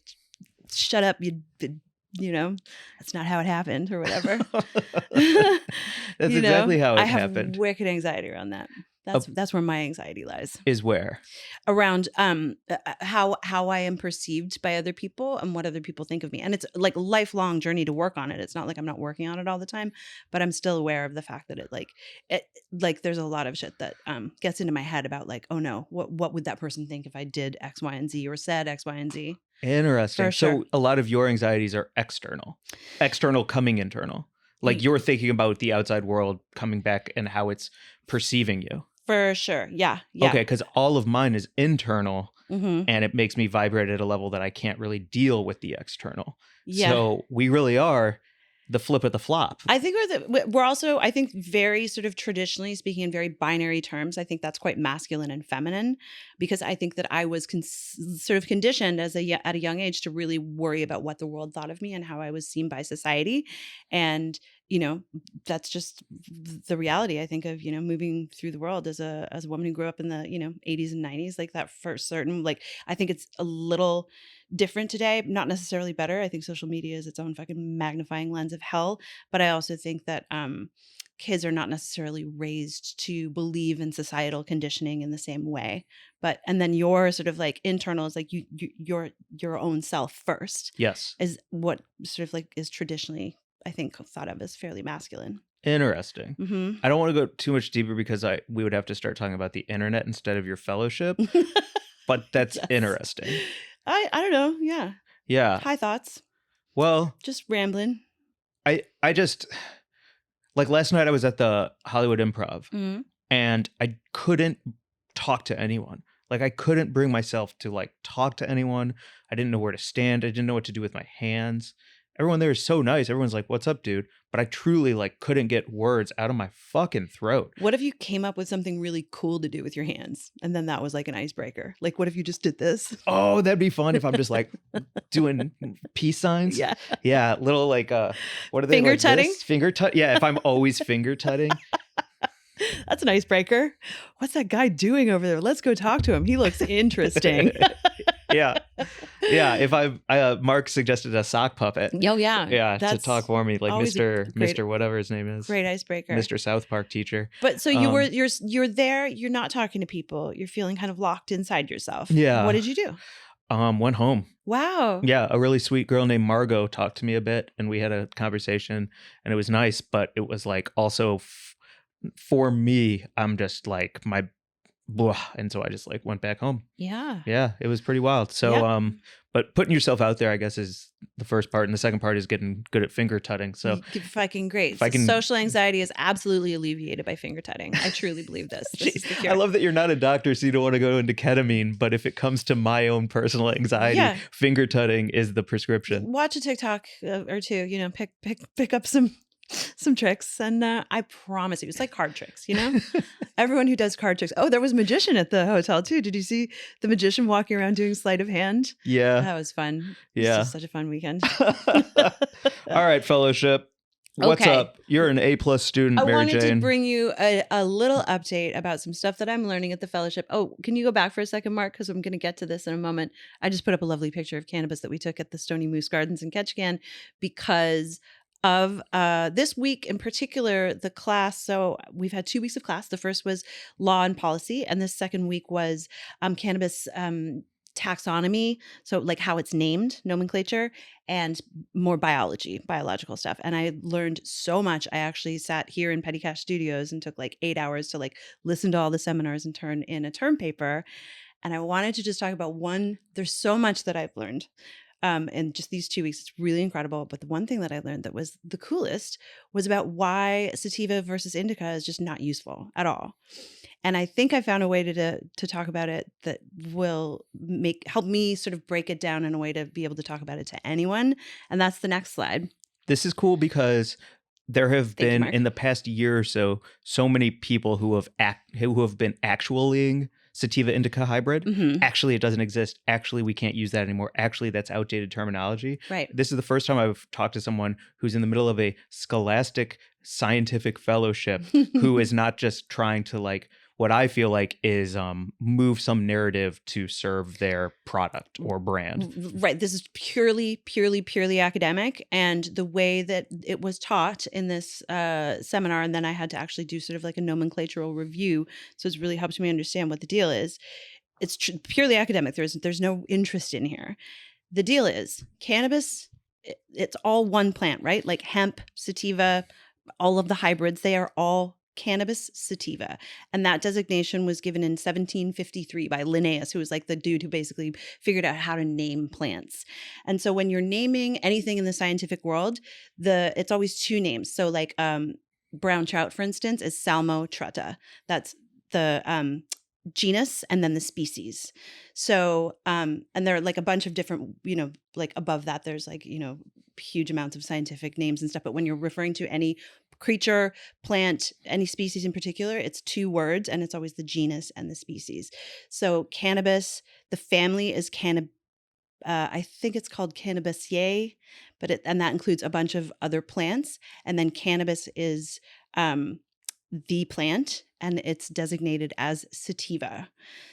shut up. That's not how it happened or whatever. That's exactly how it happened. I have wicked anxiety around that. That's where my anxiety lies. Is where? Around how I am perceived by other people and what other people think of me. And it's like a lifelong journey to work on it. It's not like I'm not working on it all the time, but I'm still aware of the fact that it there's a lot of shit that gets into my head about like, oh no, what would that person think if I did X, Y, and Z or said X, Y, and Z? Interesting. For sure. So a lot of your anxieties are external coming internal. Like you're thinking about the outside world coming back and how it's perceiving you. For sure. Yeah. Okay, because all of mine is internal, mm-hmm. and it makes me vibrate at a level that I can't really deal with the external. Yeah. So we really are the flip of the flop. I think we're also, I think, very sort of traditionally speaking in very binary terms. I think that's quite masculine and feminine, because I think that I was sort of conditioned at a young age to really worry about what the world thought of me and how I was seen by society. And that's just the reality, I think, of, moving through the world as a woman who grew up in the, 80s and 90s, like that for certain. Like, I think it's a little different today, not necessarily better. I think social media is its own fucking magnifying lens of hell. But I also think that kids are not necessarily raised to believe in societal conditioning in the same way. And then your sort of like internal is like your own self first. Yes. Is what sort of like is traditionally, I think, thought of as fairly masculine. Interesting. Mm-hmm. I don't want to go too much deeper because we would have to start talking about the internet instead of your fellowship. But that's Yes. interesting. I don't know. Yeah. Yeah. High thoughts. Well, just rambling. I just, like, last night I was at the Hollywood Improv, Mm-hmm. and I couldn't talk to anyone. Like, I couldn't bring myself to like talk to anyone. I didn't know where to stand. I didn't know what to do with my hands. Everyone there is so nice. Everyone's like, "What's up, dude?" But I truly like couldn't get words out of my fucking throat. What if you came up with something really cool to do with your hands, and then that was like an icebreaker? Like, what if you just did this? Oh, that'd be fun if I'm just like doing peace signs. Yeah. Yeah, little like what are they? Finger like tutting? this? Finger tut. Yeah, if I'm always finger tutting. That's an icebreaker. What's that guy doing over there? Let's go talk to him. He looks interesting. Yeah. If Mark suggested a sock puppet. Oh yeah. Yeah, to That's talk for me, like always a great- Mr. whatever his name is. Great icebreaker. Mr. South Park teacher. But so you're there, you're not talking to people, you're feeling kind of locked inside yourself. Yeah. What did you do? Went home. Wow. Yeah, a really sweet girl named Margot talked to me a bit, and we had a conversation, and it was nice, but it was like also for me, I'm just like my blah, and so I just like went back home. Yeah, it was pretty wild. So Yeah. But putting yourself out there, I guess, is the first part, and the second part is getting good at finger tutting. So fucking great. if I can- Social anxiety is absolutely alleviated by finger tutting. I truly believe this. This is the cure. I love that you're not a doctor, so you don't want to go into ketamine, but if it comes to my own personal anxiety, Yeah. finger tutting is the prescription. Watch a TikTok or two, pick up some tricks, and I promise you, it's like card tricks, everyone who does card tricks. Oh, there was a magician at the hotel too. Did you see the magician walking around doing sleight of hand? Yeah. That was fun. It Yeah. was just such a fun weekend. All right, fellowship. What's Okay. up? You're an A+ student, I Mary wanted Jane. to bring you a little update about some stuff that I'm learning at the fellowship. Oh, can you go back for a second, Mark? Because I'm going to get to this in a moment. I just put up a lovely picture of cannabis that we took at the Stony Moose Gardens in Ketchikan because of this week in particular, the class. So we've had 2 weeks of class. The first was law and policy, and the second week was cannabis taxonomy, so like how it's named, nomenclature, and more biological stuff. And I learned so much. I actually sat here in Petty Cash Studios and took like 8 hours to like listen to all the seminars and turn in a term paper. And I wanted to just talk about one. There's so much that I've learned in just these 2 weeks. It's really incredible. But the one thing that I learned that was the coolest was about why sativa versus indica is just not useful at all. And I think I found a way to talk about it that will help me sort of break it down in a way to be able to talk about it to anyone. And that's the next slide. This is cool because there have Thank you, been Mark. in the past year or so many people who have been actually sativa indica hybrid. Mhm. Actually, it doesn't exist. Actually, we can't use that anymore. Actually, that's outdated terminology. Right. This is the first time I've talked to someone who's in the middle of a scholastic scientific fellowship who is not just trying to like what I feel like is move some narrative to serve their product or brand. Right. This is purely academic. And the way that it was taught in this seminar, and then I had to actually do sort of like a nomenclatural review. So it's really helped me understand what the deal is. It's purely academic. There's no interest in here. The deal is cannabis, it's all one plant, right? Like hemp, sativa, all of the hybrids, they are all cannabis sativa. And that designation was given in 1753 by Linnaeus, who was like the dude who basically figured out how to name plants. And so when you're naming anything in the scientific world, it's always two names. So like brown trout, for instance, is Salmo trutta. That's the genus and then the species. So and there are like a bunch of different, like above that there's like, huge amounts of scientific names and stuff. But when you're referring to any creature, plant, any species in particular, it's two words and it's always the genus and the species. So cannabis, the family is I think it's called Cannabisaceae, and that includes a bunch of other plants. And then cannabis is the plant, and it's designated as sativa.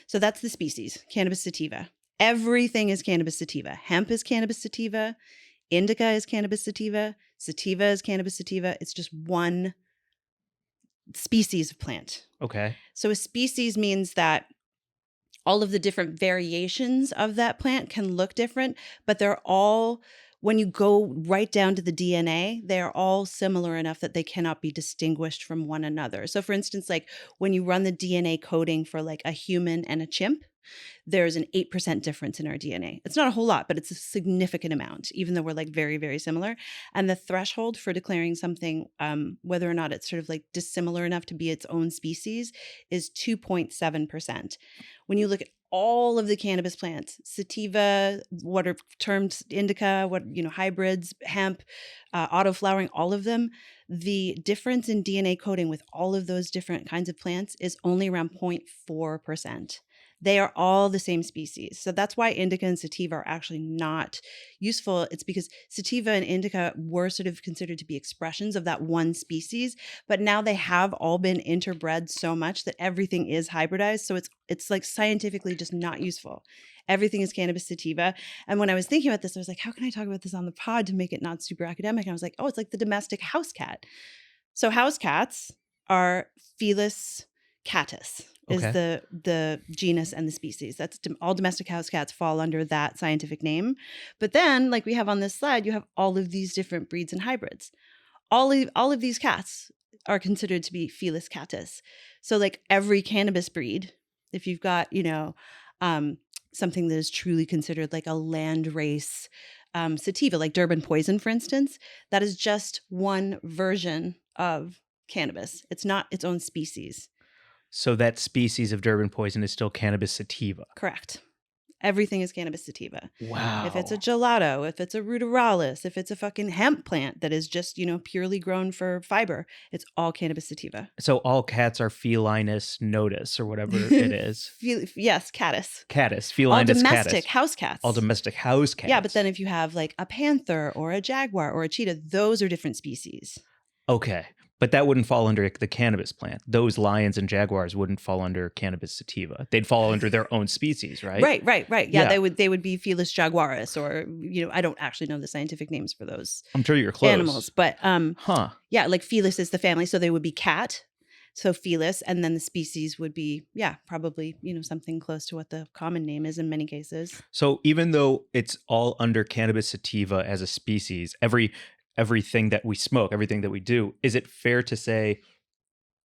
So that's the species, Cannabis sativa. Everything is Cannabis sativa. Hemp is Cannabis sativa. Indica is Cannabis sativa. Sativa is Cannabis sativa. It's just one species of plant. Okay. So a species means that all of the different variations of that plant can look different, but they're all, when you go right down to the DNA, they are all similar enough that they cannot be distinguished from one another. So for instance, like when you run the DNA coding for like a human and a chimp, there's an 8% difference in our DNA. It's not a whole lot, but it's a significant amount, even though we're like very, very similar. And the threshold for declaring something, whether or not it's sort of like dissimilar enough to be its own species, is 2.7%. When you look at all of the cannabis plants, sativa, what are termed indica, hybrids, hemp, auto-flowering, all of them, the difference in DNA coding with all of those different kinds of plants is only around 0.4%. They are all the same species. So that's why indica and sativa are actually not useful. It's because sativa and indica were sort of considered to be expressions of that one species, but now they have all been interbred so much that everything is hybridized. So it's like scientifically just not useful. Everything is cannabis sativa. And when I was thinking about this, I was like, how can I talk about this on the pod to make it not super academic? And I was like, oh, it's like the domestic house cat. So house cats are Felis catus. Is Okay. the genus and the species. That's all domestic house cats fall under that scientific name. But then, like we have on this slide, you have all of these different breeds and hybrids. All of these cats are considered to be Felis catus. So like every cannabis breed, if you've got, something that is truly considered like a land race sativa, like Durban poison, for instance, that is just one version of cannabis. It's not its own species. So that species of Durban poison is still cannabis sativa. Correct. Everything is cannabis sativa. Wow. If it's a gelato, if it's a ruderalis, if it's a fucking hemp plant that is just, purely grown for fiber, it's all cannabis sativa. So all cats are Felinus notus or whatever it is. Yes, catus. Catus, All Felinus domestic catus. house cats. All domestic house cats. Yeah, but then if you have like a panther or a jaguar or a cheetah, those are different species. Okay. But that wouldn't fall under the cannabis plant. Those lions and jaguars wouldn't fall under cannabis sativa. They'd fall under their own species, right? Right. Yeah, they would be Felis jaguaris, or I don't actually know the scientific names for those. I'm sure you're close. Animals, but Yeah, like Felis is the family, so they would be cat. So Felis, and then the species would be probably something close to what the common name is in many cases. So even though it's all under cannabis sativa as a species, everything that we smoke, everything that we do, is it fair to say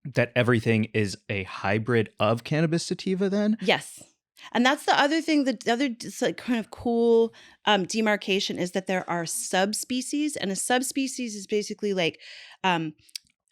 that everything is a hybrid of cannabis sativa then? Yes. And that's the other thing, the other kind of cool demarcation is that there are subspecies, and a subspecies is basically like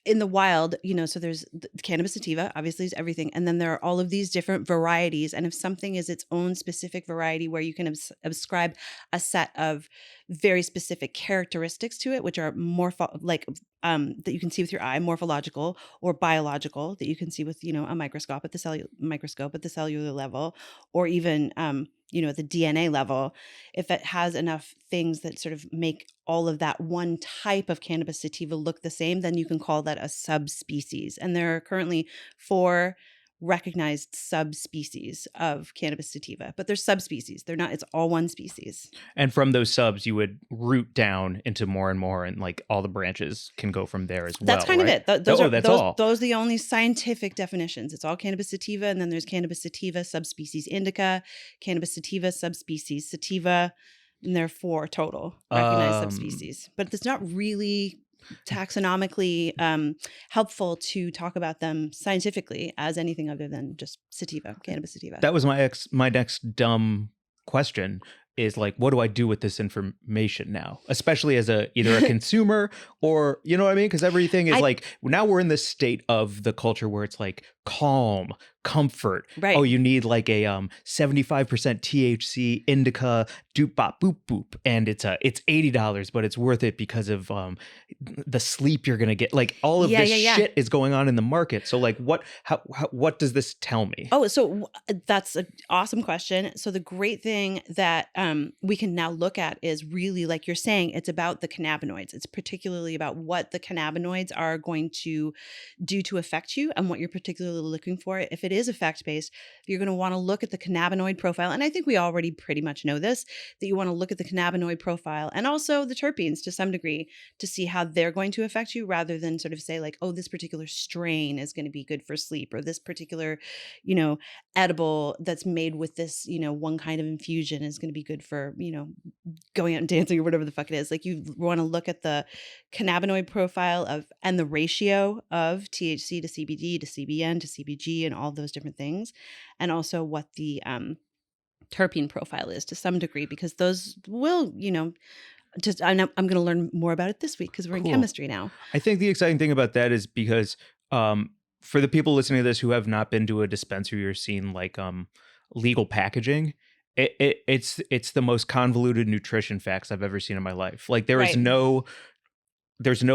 in the wild, so there's the cannabis sativa, obviously is everything. And then there are all of these different varieties. And if something is its own specific variety where you can ascribe a set of very specific characteristics to it, which are that you can see with your eye, morphological or biological, that you can see with, a microscope at the cellular level, or even, at the DNA level, if it has enough things that sort of make all of that one type of cannabis sativa look the same, then you can call that a subspecies. And there are currently 4 recognized subspecies of cannabis sativa, but they're subspecies. They're not, it's all one species. And from those subs, you would root down into more and more, and like all the branches can go from there as well. That's kind right? of it. Those are all. Those are the only scientific definitions. It's all cannabis sativa, and then there's cannabis sativa subspecies indica, cannabis sativa subspecies sativa, and there are 4 total recognized subspecies. But it's not really taxonomically helpful to talk about them scientifically as anything other than just sativa, cannabis sativa. That was my next dumb question, is like, what do I do with this information now? Especially as either a consumer or, you know what I mean? Because everything is like, now we're in this state of the culture where it's like calm, comfort. Right. Oh, you need like a 75% THC indica doop bop boop boop, and it's $80, but it's worth it because of the sleep you're gonna get. Like all of this shit is going on in the market. So like what does this tell me? Oh, so that's an awesome question. So the great thing that we can now look at is really, like you're saying, it's about the cannabinoids. It's particularly about what the cannabinoids are going to do to affect you and what you're particularly looking for. If it is effect-based, you're going to want to look at the cannabinoid profile. And I think we already pretty much know this, that you want to look at the cannabinoid profile and also the terpenes to some degree to see how they're going to affect you, rather than sort of say like, oh, this particular strain is going to be good for sleep, or this particular, edible that's made with this, one kind of infusion is going to be good for, going out and dancing or whatever the fuck it is. Like you want to look at the cannabinoid profile and the ratio of THC to CBD to CBN to CBG and all those different things. And also what the terpene profile is to some degree, because those will, I'm going to learn more about it this week because we're in chemistry now. I think the exciting thing about that is because for the people listening to this who have not been to a dispensary or seen like legal packaging, it's the most convoluted nutrition facts I've ever seen in my life. Like there's no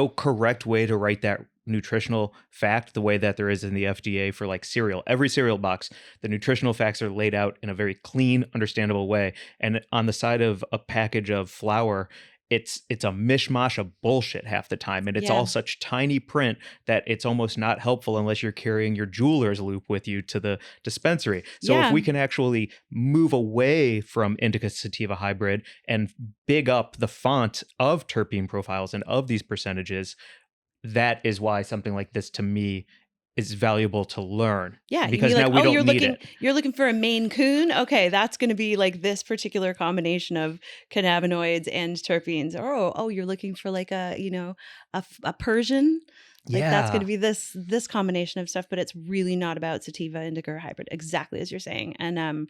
correct way to write that nutritional fact the way that there is in the FDA for like cereal. Every cereal box, the nutritional facts are laid out in a very clean, understandable way. And on the side of a package of flour, it's a mishmash of bullshit half the time. And it's all such tiny print that it's almost not helpful unless you're carrying your jeweler's loop with you to the dispensary. So if we can actually move away from indica sativa hybrid and big up the font of terpene profiles and of these percentages, that is why something like this to me is valuable to learn. Yeah, because now we don't need it. You're looking for a Maine Coon? Okay, that's going to be like this particular combination of cannabinoids and terpenes. Oh, you're looking for like a Persian? Like that's going to be this combination of stuff, but it's really not about sativa, indica, or hybrid, exactly as you're saying. And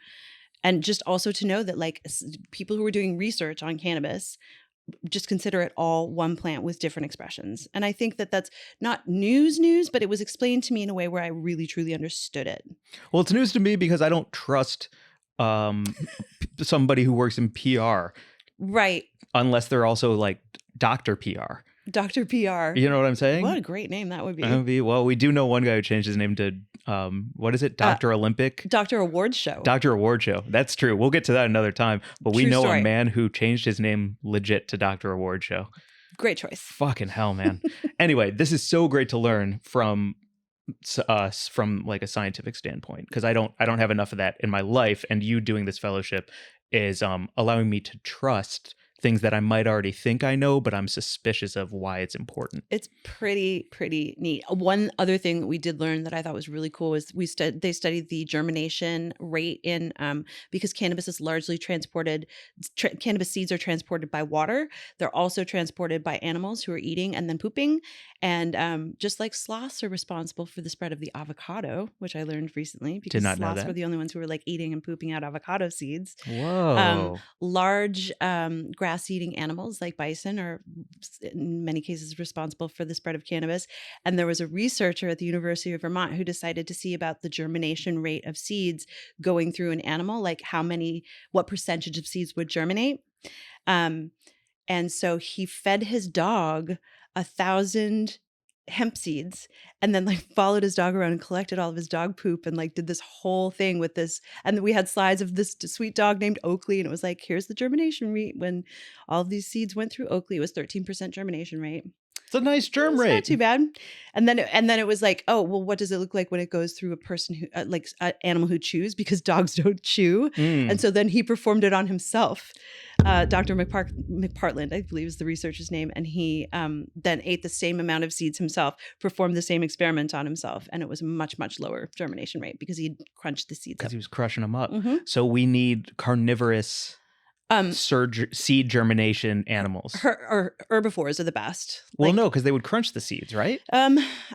just also to know that like people who are doing research on cannabis just consider it all one plant with different expressions. And I think that that's not news, but it was explained to me in a way where I really, truly understood it. Well, it's news to me because I don't trust somebody who works in PR. Right. Unless they're also like Dr. PR. Dr. PR. You know what I'm saying? What a great name that would be. Well, we do know one guy who changed his name to, what is it? Dr. Olympic? Dr. Award Show. Dr. Award Show. That's true. We'll get to that another time. But we know a man who changed his name legit to Dr. Award Show. Great choice. Fucking hell, man. Anyway, this is so great to learn from us from like a scientific standpoint, because I don't have enough of that in my life. And you doing this fellowship is allowing me to trust things that I might already think I know, but I'm suspicious of why it's important. It's pretty neat. One other thing that we did learn that I thought was really cool is they studied the germination rate in because cannabis is largely transported. Cannabis seeds are transported by water. They're also transported by animals who are eating and then pooping. And just like sloths are responsible for the spread of the avocado, which I learned recently because sloths were the only ones who were like eating and pooping out avocado seeds. Whoa. Large grass-eating animals like bison are in many cases responsible for the spread of cannabis. And there was a researcher at the University of Vermont who decided to see about the germination rate of seeds going through an animal, like what percentage of seeds would germinate. And so he fed his dog 1,000 hemp seeds and then like followed his dog around and collected all of his dog poop and like did this whole thing with this. And we had slides of this sweet dog named Oakley, and it was like, here's the germination rate when all of these seeds went through Oakley. It was 13% germination rate. It's a nice germ rate. Not too bad. And then it was like, oh, well, what does it look like when it goes through a person who like an animal who chews, because dogs don't chew. And so then he performed it on himself. Dr. McPartland, I believe is the researcher's name. And he then ate the same amount of seeds himself, performed the same experiment on himself. And it was a much, much lower germination rate because he'd crunched the seeds up. Because he was crushing them up. Mm-hmm. So we need carnivorous seed germination animals. Or herbivores are the best. Well, no, because they would crunch the seeds, right? I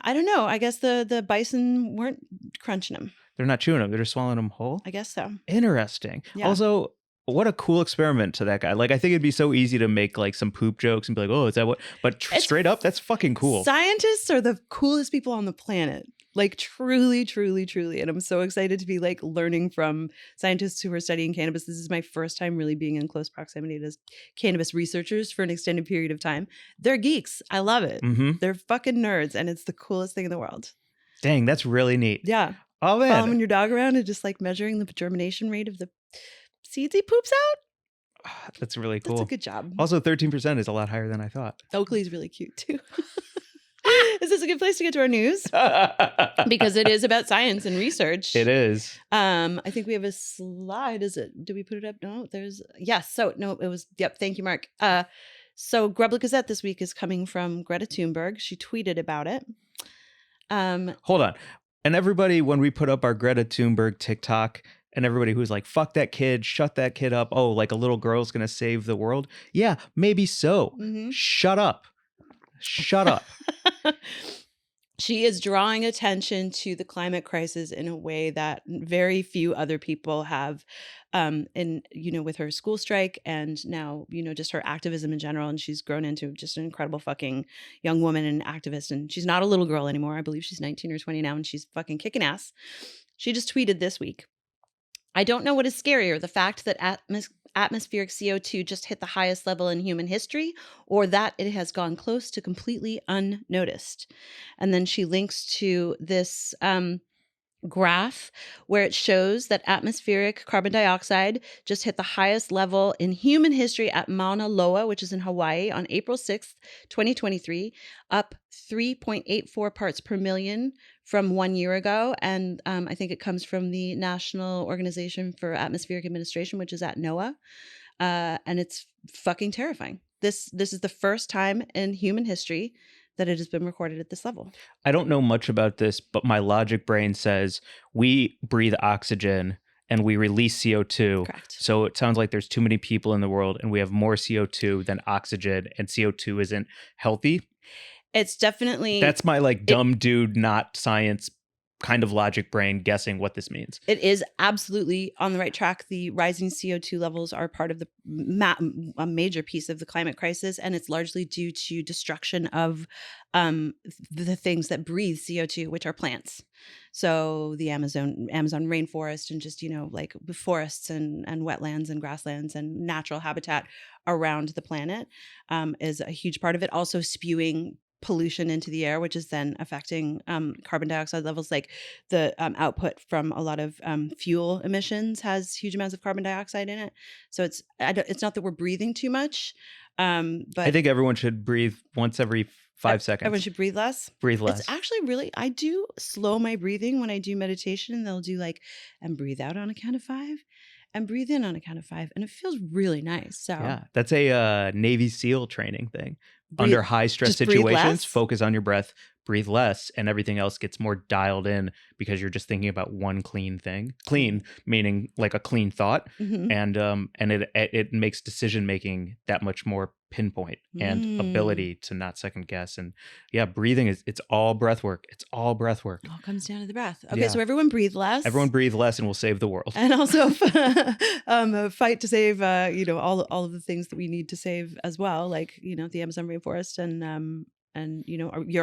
don't know. I guess the bison weren't crunching them. They're not chewing them. They're just swallowing them whole? I guess so. Interesting. Yeah. Also, what a cool experiment to that guy. Like, I think it'd be so easy to make like some poop jokes and be like, oh, is that what? But straight up, that's fucking cool. Scientists are the coolest people on the planet. Like truly, truly, truly. And I'm so excited to be like learning from scientists who are studying cannabis. This is my first time really being in close proximity to cannabis researchers for an extended period of time. They're geeks. I love it. Mm-hmm. They're fucking nerds, and it's the coolest thing in the world. Dang, that's really neat. Yeah. Oh Following man, your dog around and just like measuring the germination rate of the seeds he poops out. that's really That's cool. a good job. Also, 13% is a lot higher than I thought. Oakley's really cute too. Is this a good place to get to our news? Because it is about science and research. It is. I think we have a slide. Is it? Did we put it up? No, there's yes. So no, it was. Yep. Thank you, Mark. So Grub Gazette this week is coming from Greta Thunberg. She tweeted about it. Hold on. And everybody, when we put up our Greta Thunberg TikTok, and everybody who's like, fuck that kid, shut that kid up. Oh, like a little girl's going to save the world. Yeah, maybe so. Mhm. Shut up. Shut up. She is drawing attention to the climate crisis in a way that very few other people have, with her school strike and now, just her activism in general. And she's grown into just an incredible fucking young woman and activist. And she's not a little girl anymore. I believe she's 19 or 20 now, and she's fucking kicking ass. She just tweeted this week, I don't know what is scarier, the fact that atmospheric CO2 just hit the highest level in human history, or that it has gone close to completely unnoticed. And then she links to this graph where it shows that atmospheric carbon dioxide just hit the highest level in human history at Mauna Loa, which is in Hawaii, on April 6th, 2023, up 3.84 parts per million from 1 year ago. And I think it comes from the National Organization for Atmospheric Administration, which is at NOAA. And it's fucking terrifying. This is the first time in human history that it has been recorded at this level. I don't know much about this, but my logic brain says we breathe oxygen and we release CO2. Correct. So it sounds like there's too many people in the world and we have more CO2 than oxygen, and CO2 isn't healthy. It's definitely... That's my like dumb dude, not science kind of logic brain guessing what this means. It is absolutely on the right track. The rising CO2 levels are part of a major piece of the climate crisis, and it's largely due to destruction of the things that breathe CO2, which are plants. So the Amazon rainforest, and just, like forests and wetlands and grasslands and natural habitat around the planet is a huge part of it. Also spewing pollution into the air, which is then affecting carbon dioxide levels. Like the output from a lot of fuel emissions has huge amounts of carbon dioxide in it. So it's not that we're breathing too much, but I think everyone should breathe once every 5 seconds. Everyone should breathe less. Breathe less. It's actually really, I do slow my breathing when I do meditation. They'll do like, and breathe out on a count of 5 and breathe in on a count of 5. And it feels really nice. So yeah, that's a Navy SEAL training thing. Breathe, under high stress just breathe situations, less? focus on your breath, breathe less, and everything else gets more dialed in because you're just thinking about one clean thing. Clean meaning like a clean thought, Mhm. and it makes decision making that much more pinpoint and ability to not second guess. And yeah, breathing it's all breath work. It's all breath work. It all comes down to the breath. Okay, Yeah. so everyone breathe less. Everyone breathe less, and we'll save the world. And also fight to save, all of the things that we need to save as well, like the Amazon rainforest and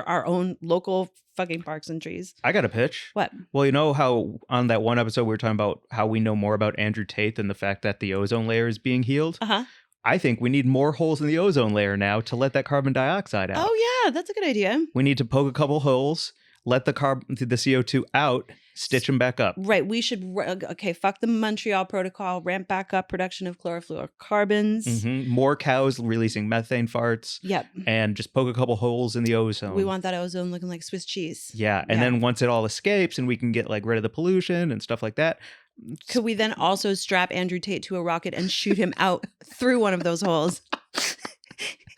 our own local fucking parks and trees. I got a pitch. What? Well, you know how on that one episode we were talking about how we know more about Andrew Tate than the fact that the ozone layer is being healed? Uh-huh. I think we need more holes in the ozone layer now to let that carbon dioxide out. Oh yeah, that's a good idea. We need to poke a couple holes, let the CO2 out, stitch them back up. Right. We should, fuck the Montreal Protocol, ramp back up production of chlorofluorocarbons. Mm-hmm. More cows releasing methane farts. Yep. And just poke a couple holes in the ozone. We want that ozone looking like Swiss cheese. Yeah. And then once it all escapes and we can get rid of the pollution and stuff like that. Could we then also strap Andrew Tate to a rocket and shoot him out through one of those holes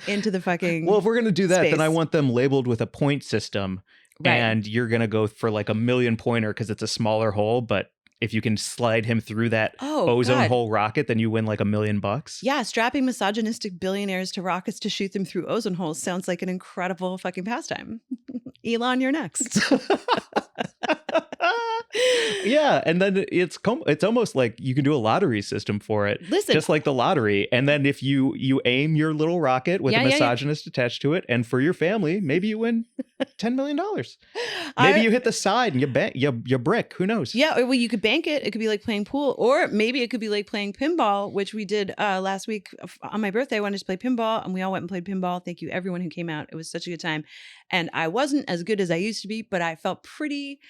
into the fucking Well, if we're going to do that, space. then I want them labeled with a point system. Right. And you're going to go for like a 1,000,000 pointer because it's a smaller hole. But if you can slide him through that ozone hole rocket, then you win like $1 million. Yeah, strapping misogynistic billionaires to rockets to shoot them through ozone holes sounds like an incredible fucking pastime. Elon, you're next. Yeah, and then it's almost like you can do a lottery system for it. Listen, just like the lottery. And then if you aim your little rocket with a misogynist attached to it, and for your family, maybe you win $10 million. Maybe you hit the side and you brick. Who knows? Yeah, well, you could bank it. It could be like playing pool, or maybe it could be like playing pinball, which we did last week on my birthday. I wanted to play pinball, and we all went and played pinball. Thank you, everyone who came out. It was such a good time, and I wasn't as good as I used to be, but I felt pretty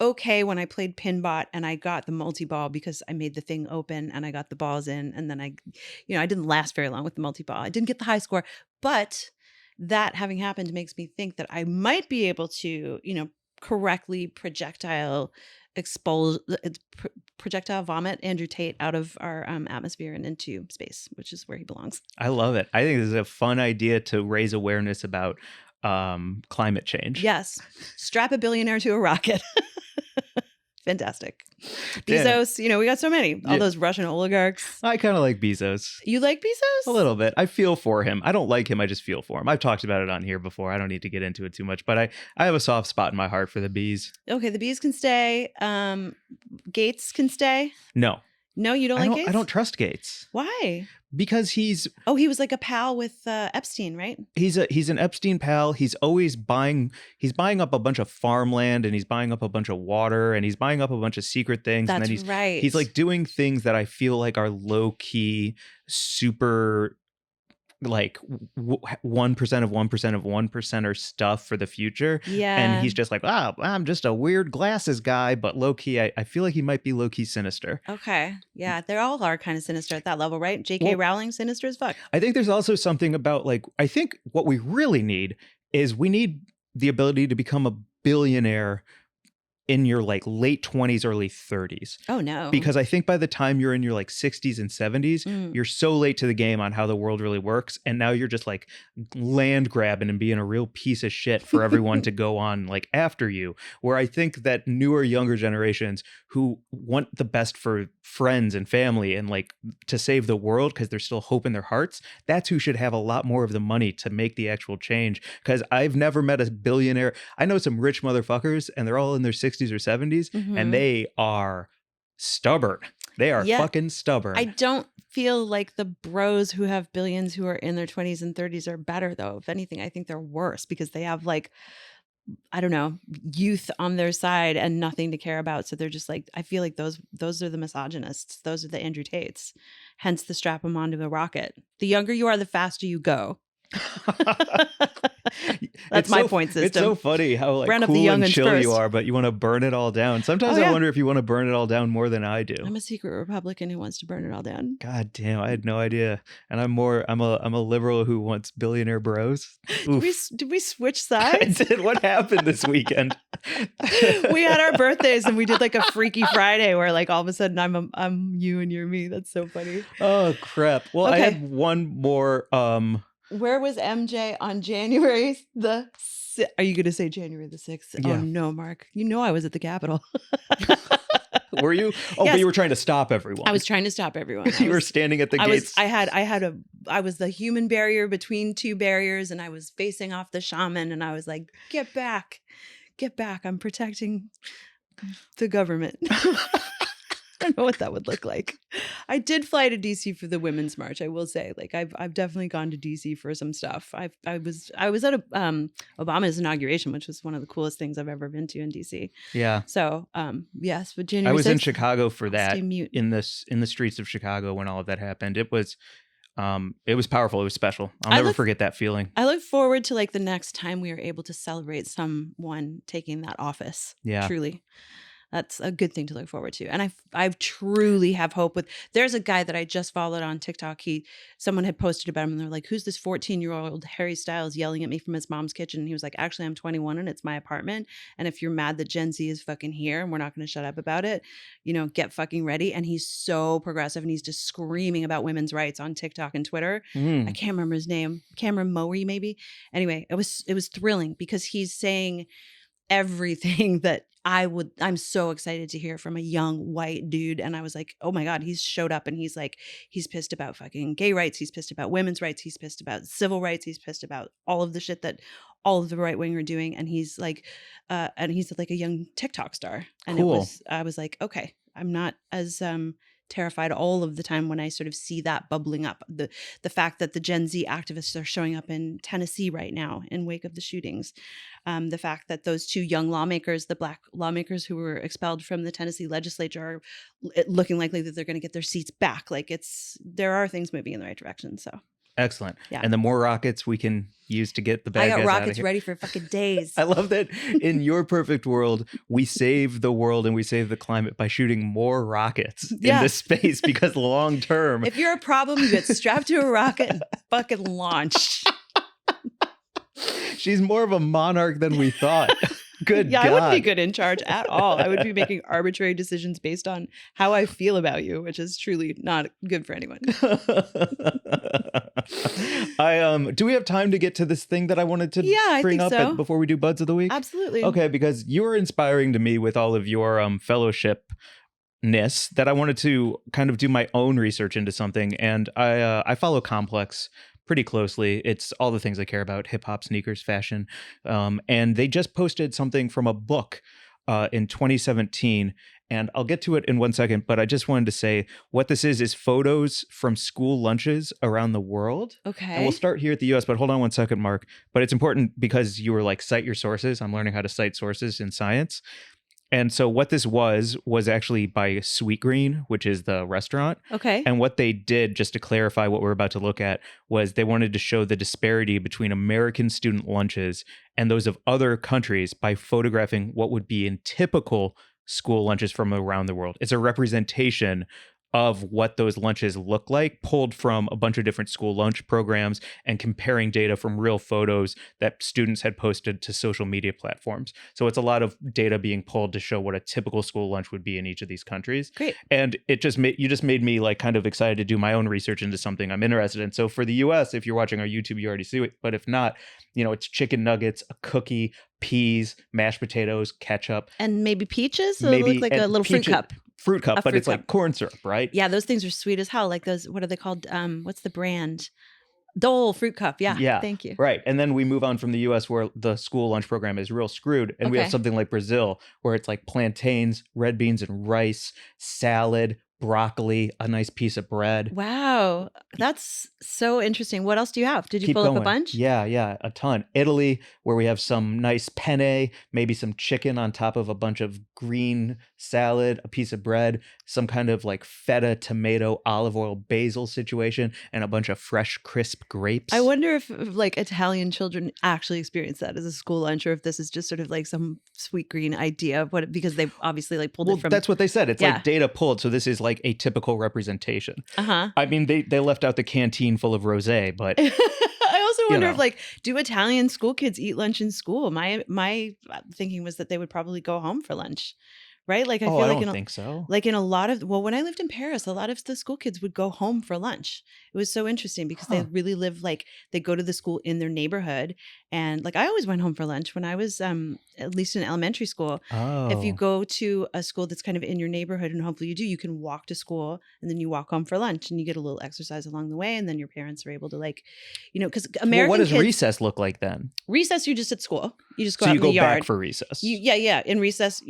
okay when I played pinbot and I got the multi-ball because I made the thing open and I got the balls in, and then I didn't last very long with the multi-ball. I didn't get the high score, but that having happened makes me think that I might be able to, correctly projectile vomit Andrew Tate out of our atmosphere and into space, which is where he belongs. I love it. I think this is a fun idea to raise awareness about climate change. Yes. Strap a billionaire to a rocket. Fantastic. Bezos, we got so many. All those Russian oligarchs. I kind of like Bezos. You like Bezos? A little bit. I feel for him. I don't like him. I just feel for him. I've talked about it on here before. I don't need to get into it too much, but I have a soft spot in my heart for the bees. Okay, the bees can stay. Gates can stay. No, you don't like Gates? I don't trust Gates. Why? Because he was like a pal with Epstein, right? He's an Epstein pal. He's always buying up a bunch of farmland, and he's buying up a bunch of water, and he's buying up a bunch of secret things. That's and then right. He's like doing things that I feel like are low key, super like 1% of 1% of 1%er stuff for the future. Yeah. And he's just like, I'm just a weird glasses guy, but low key, I feel like he might be low key sinister. Okay. Yeah. They all are kind of sinister at that level, right? J.K. Rowling, sinister as fuck. I think there's also something about I think what we really need is we need the ability to become a billionaire in your late 20s, early 30s. Oh, no. Because I think by the time you're in your 60s and 70s, you're so late to the game on how the world really works. And now you're just land grabbing and being a real piece of shit for everyone to go on after you. Where I think that newer, younger generations who want the best for friends and family and to save the world because there's still hope in their hearts, that's who should have a lot more of the money to make the actual change. Because I've never met a billionaire. I know some rich motherfuckers and they're all in their 60s or 70s, and they are stubborn. They are fucking stubborn. I don't feel like the bros who have billions who are in their 20s and 30s are better, though. If anything, I think they're worse because they have I don't know, youth on their side and nothing to care about. So they're just I feel like those are the misogynists. Those are the Andrew Tates. Hence the strap them onto a rocket. The younger you are, the faster you go. That's my point system. It's so funny how Brand cool and chill first. you are, but you want to burn it all down. Sometimes I wonder if you want to burn it all down more than I do. I'm a secret Republican who wants to burn it all down. God damn, I had no idea. And I'm a liberal who wants billionaire bros. Did we switch sides? I did. What happened this weekend? We had our birthdays and we did a Freaky Friday where all of a sudden I'm you and you're me. That's so funny. Oh crap. Well, okay. I had one more Where was MJ on January the 6th? Are you going to say January the 6th? Yeah. Oh, no, Mark. I was at the Capitol. Were you? Oh, yes. But you were trying to stop everyone. I was trying to stop everyone. You were standing at the gates. I was the human barrier between two barriers, and I was facing off the shaman, and I was like, get back. I'm protecting the government. I don't know what that would look like. I did fly to DC for the Women's March. I will say, I've definitely gone to DC for some stuff. I was at Obama's inauguration, which was one of the coolest things I've ever been to in DC. Yeah. So yes, but January 6th, I was in Chicago for that. Stay mute. In the streets of Chicago when all of that happened. It was powerful. It was special. I'll never forget that feeling. I look forward to the next time we are able to celebrate someone taking that office. Yeah. Truly. That's a good thing to look forward to. And I truly have hope there's a guy that I just followed on TikTok. Someone had posted about him and they're like, who's this 14-year-old Harry Styles yelling at me from his mom's kitchen? And he was like, actually, I'm 21 and it's my apartment. And if you're mad that Gen Z is fucking here and we're not going to shut up about it, get fucking ready. And he's so progressive and he's just screaming about women's rights on TikTok and Twitter. I can't remember his name. Cameron Moe, maybe. Anyway, it was thrilling because he's saying everything that I'm so excited to hear from a young white dude. And I was like, oh my God, he's showed up and he's pissed about fucking gay rights. He's pissed about women's rights. He's pissed about civil rights. He's pissed about all of the shit that all of the right wing are doing, and he's like a young TikTok star, and Cool. I was like, okay, I'm not as terrified all of the time when I sort of see that bubbling up. The fact that the Gen Z activists are showing up in Tennessee right now in wake of the shootings, the fact that those two young lawmakers, the black lawmakers who were expelled from the Tennessee legislature, are looking likely that they're going to get their seats back. Like there are things moving in the right direction. So Excellent. Yeah. And the more rockets we can use to get the bad I guys got out of rockets here. ready for fucking days. I love that in your perfect world, we save the world and we save the climate by shooting more rockets in Yeah. this space because long term, If you're a problem, you get strapped to a rocket and fucking launched. she's more of a monarch than we thought. Good Yeah, God. I wouldn't be good in charge at all. I would be making arbitrary decisions based on how I feel about you, which is truly not good for anyone. Do we have time to get to this thing that I wanted to Yeah, I bring think up so. before we do Buds of the Week? Absolutely. Okay, because you are inspiring to me with all of your fellowshipness that I wanted to kind of do my own research into something. And I follow Complex pretty closely. It's all the things I care about: hip hop, sneakers, fashion. And they just posted something from a book in 2017. And I'll get to it in 1 second, but I just wanted to say what this is photos from school lunches around the world. Okay. And we'll start here at the US, but hold on 1 second, Mark. But it's important because you were like, cite your sources. I'm learning how to cite sources in science. And so what this was actually by Sweetgreen, which is the restaurant. Okay. And what they did, just to clarify what we're about to look at, was they wanted to show the disparity between American student lunches and those of other countries by photographing what would be in typical school lunches from around the world. It's a representation of what those lunches look like, pulled from a bunch of different school lunch programs and comparing data from real photos that students had posted to social media platforms. So it's a lot of data being pulled to show what a typical school lunch would be in each of these countries. Great. And it just made me like kind of excited to do my own research into something I'm interested in. So for the US, if you're watching our YouTube, you already see it. But if not, it's chicken nuggets, a cookie, peas, mashed potatoes, ketchup. And maybe peaches? So it look like a little fruit cup. Fruit cup, but fruit it's like cup. corn syrup, right? Yeah, those things are sweet as hell. Like those, what are they called? What's the brand? Dole fruit cup. Yeah. Thank you. Right. And then we move on from the US where the school lunch program is real screwed. And we have Okay. something like Brazil where it's like plantains, red beans and rice, salad, broccoli, a nice piece of bread. Wow. That's so interesting. What else do you have? Did you Keep pull going. up a bunch? Yeah, a ton. Italy, where we have some nice penne, maybe some chicken on top of a bunch of green salad, a piece of bread, some kind of like feta, tomato, olive oil, basil situation, and a bunch of fresh, crisp grapes. I wonder if like Italian children actually experience that as a school lunch, or if this is just sort of like some sweet green idea of what, because they obviously like pulled it from. That's what they said. It's Yeah. like data pulled. So this is like a typical representation. Uh-huh. I mean, they left out the canteen full of rosé, but I also wonder know. if like, do Italian school kids eat lunch in school? My thinking was that they would probably go home for lunch, right? Like I feel I like don't think so. like in a lot of, well, when I lived in Paris, a lot of the school kids would go home for lunch. It was so interesting because they really live like they go to the school in their neighborhood. And like I always went home for lunch when I was at least in elementary school. Oh. If you go to a school that's kind of in your neighborhood, and hopefully you do, you can walk to school and then you walk home for lunch and you get a little exercise along the way. And then your parents are able to like, because American what does kids, recess look like then? Recess, you're just at school. You just go So out you in the go yard. back for recess. Yeah. In recess,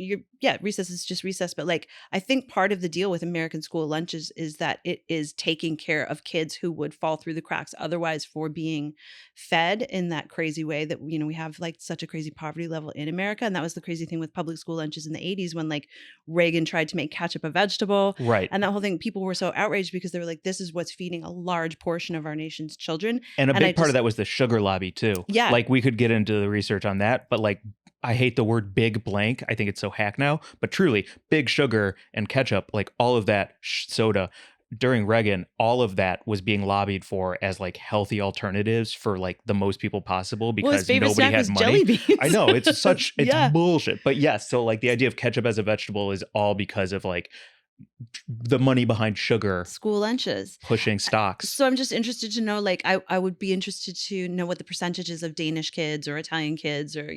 recess is just recess. But like, I think part of the deal with American school lunches is that it is taking care of kids who would fall through the cracks otherwise for being fed in that crazy way that, we have like such a crazy poverty level in America. And that was the crazy thing with public school lunches in the 80s when like Reagan tried to make ketchup a vegetable. Right. And that whole thing, people were so outraged because they were like, this is what's feeding a large portion of our nation's children. And a big part of that was the sugar lobby too. Yeah. Like we could get into the research on that, but like I hate the word big blank. I think it's so hack now, but truly big sugar and ketchup, like all of that soda during Reagan, all of that was being lobbied for as like healthy alternatives for like the most people possible because nobody had money. Jelly beans. I know it's such, it's Yeah. bullshit. But yes, so like the idea of ketchup as a vegetable is all because of like the money behind sugar School lunches. pushing stocks. So I'm just interested to know, like, I would be interested to know what the percentages of Danish kids or Italian kids or,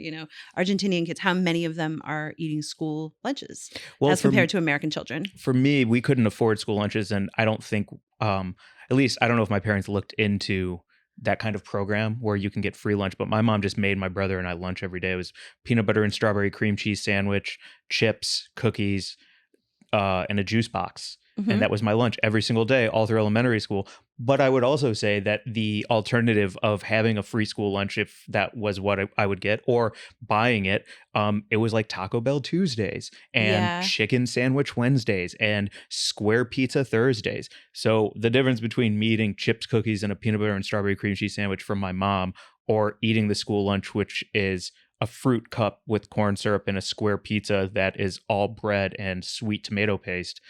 Argentinian kids, how many of them are eating school lunches as compared to American children. For me, we couldn't afford school lunches. And I don't think, at least I don't know if my parents looked into that kind of program where you can get free lunch, but my mom just made my brother and I lunch every day. It was peanut butter and strawberry cream cheese sandwich, chips, cookies, and a juice box. And that was my lunch every single day all through elementary school. But I would also say that the alternative of having a free school lunch, if that was what I would get, or buying it, it was like Taco Bell Tuesdays and chicken sandwich Wednesdays and square pizza Thursdays. So the difference between me eating chips, cookies, and a peanut butter and strawberry cream cheese sandwich from my mom, or eating the school lunch, which is a fruit cup with corn syrup and a square pizza that is all bread and sweet tomato paste.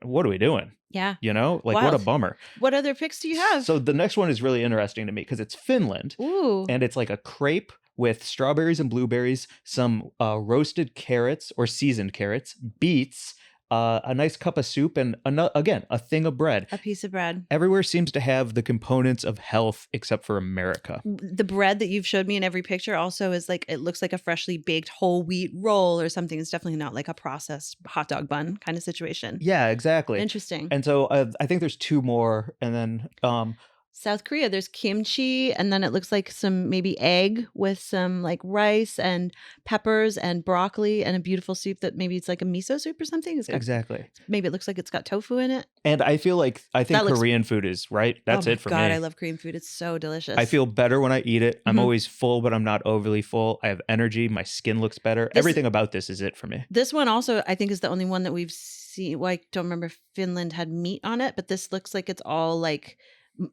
What are we doing? Yeah. You know, like Wild. what a bummer. What other picks do you have? So the next one is really interesting to me because it's Finland. Ooh. And it's like a crepe with strawberries and blueberries, some roasted carrots or seasoned carrots, beets, a nice cup of soup, and again, a thing of bread. A piece of bread. Everywhere seems to have the components of health except for America. The bread that you've showed me in every picture also is like, it looks like a freshly baked whole wheat roll or something. It's definitely not like a processed hot dog bun kind of situation. Yeah, exactly. Interesting. And so I think there's two more. And then South Korea, there's kimchi, and then it looks like some maybe egg with some like rice and peppers and broccoli and a beautiful soup that maybe it's like a miso soup or something. It's got, exactly. Maybe it looks like it's got tofu in it. And I think Korean food is right. That's it for me. God, I love Korean food. It's so delicious. I feel better when I eat it. I'm always full, but I'm not overly full. I have energy. My skin looks better. Everything about this is it for me. This one also, I think, is the only one that we've seen. Well, I don't remember if Finland had meat on it, but this looks like it's all like,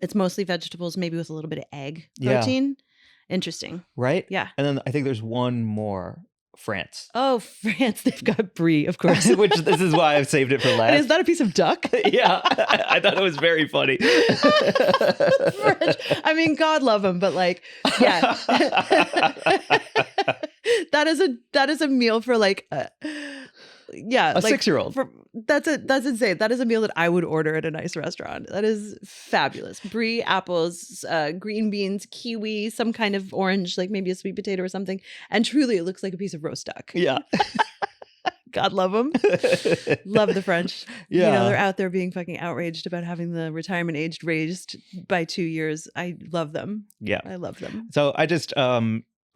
it's mostly vegetables, maybe with a little bit of egg protein. Yeah. Interesting. Right? Yeah. And then I think there's one more. France. Oh, France. They've got brie, of course. Which this is why I've saved it for last. And is that a piece of duck? Yeah. I thought it was very funny. French. I mean, God love them, but like, yeah. that is a meal for like a like 6-year-old. That's insane. That is a meal that I would order at a nice restaurant. That is fabulous. Brie, apples, green beans, kiwi, some kind of orange, like maybe a sweet potato or something. And truly, it looks like a piece of roast duck. Yeah. God love them. Love the French. Yeah. You know, they're out there being fucking outraged about having the retirement age raised by 2 years. I love them. Yeah. I love them. So I just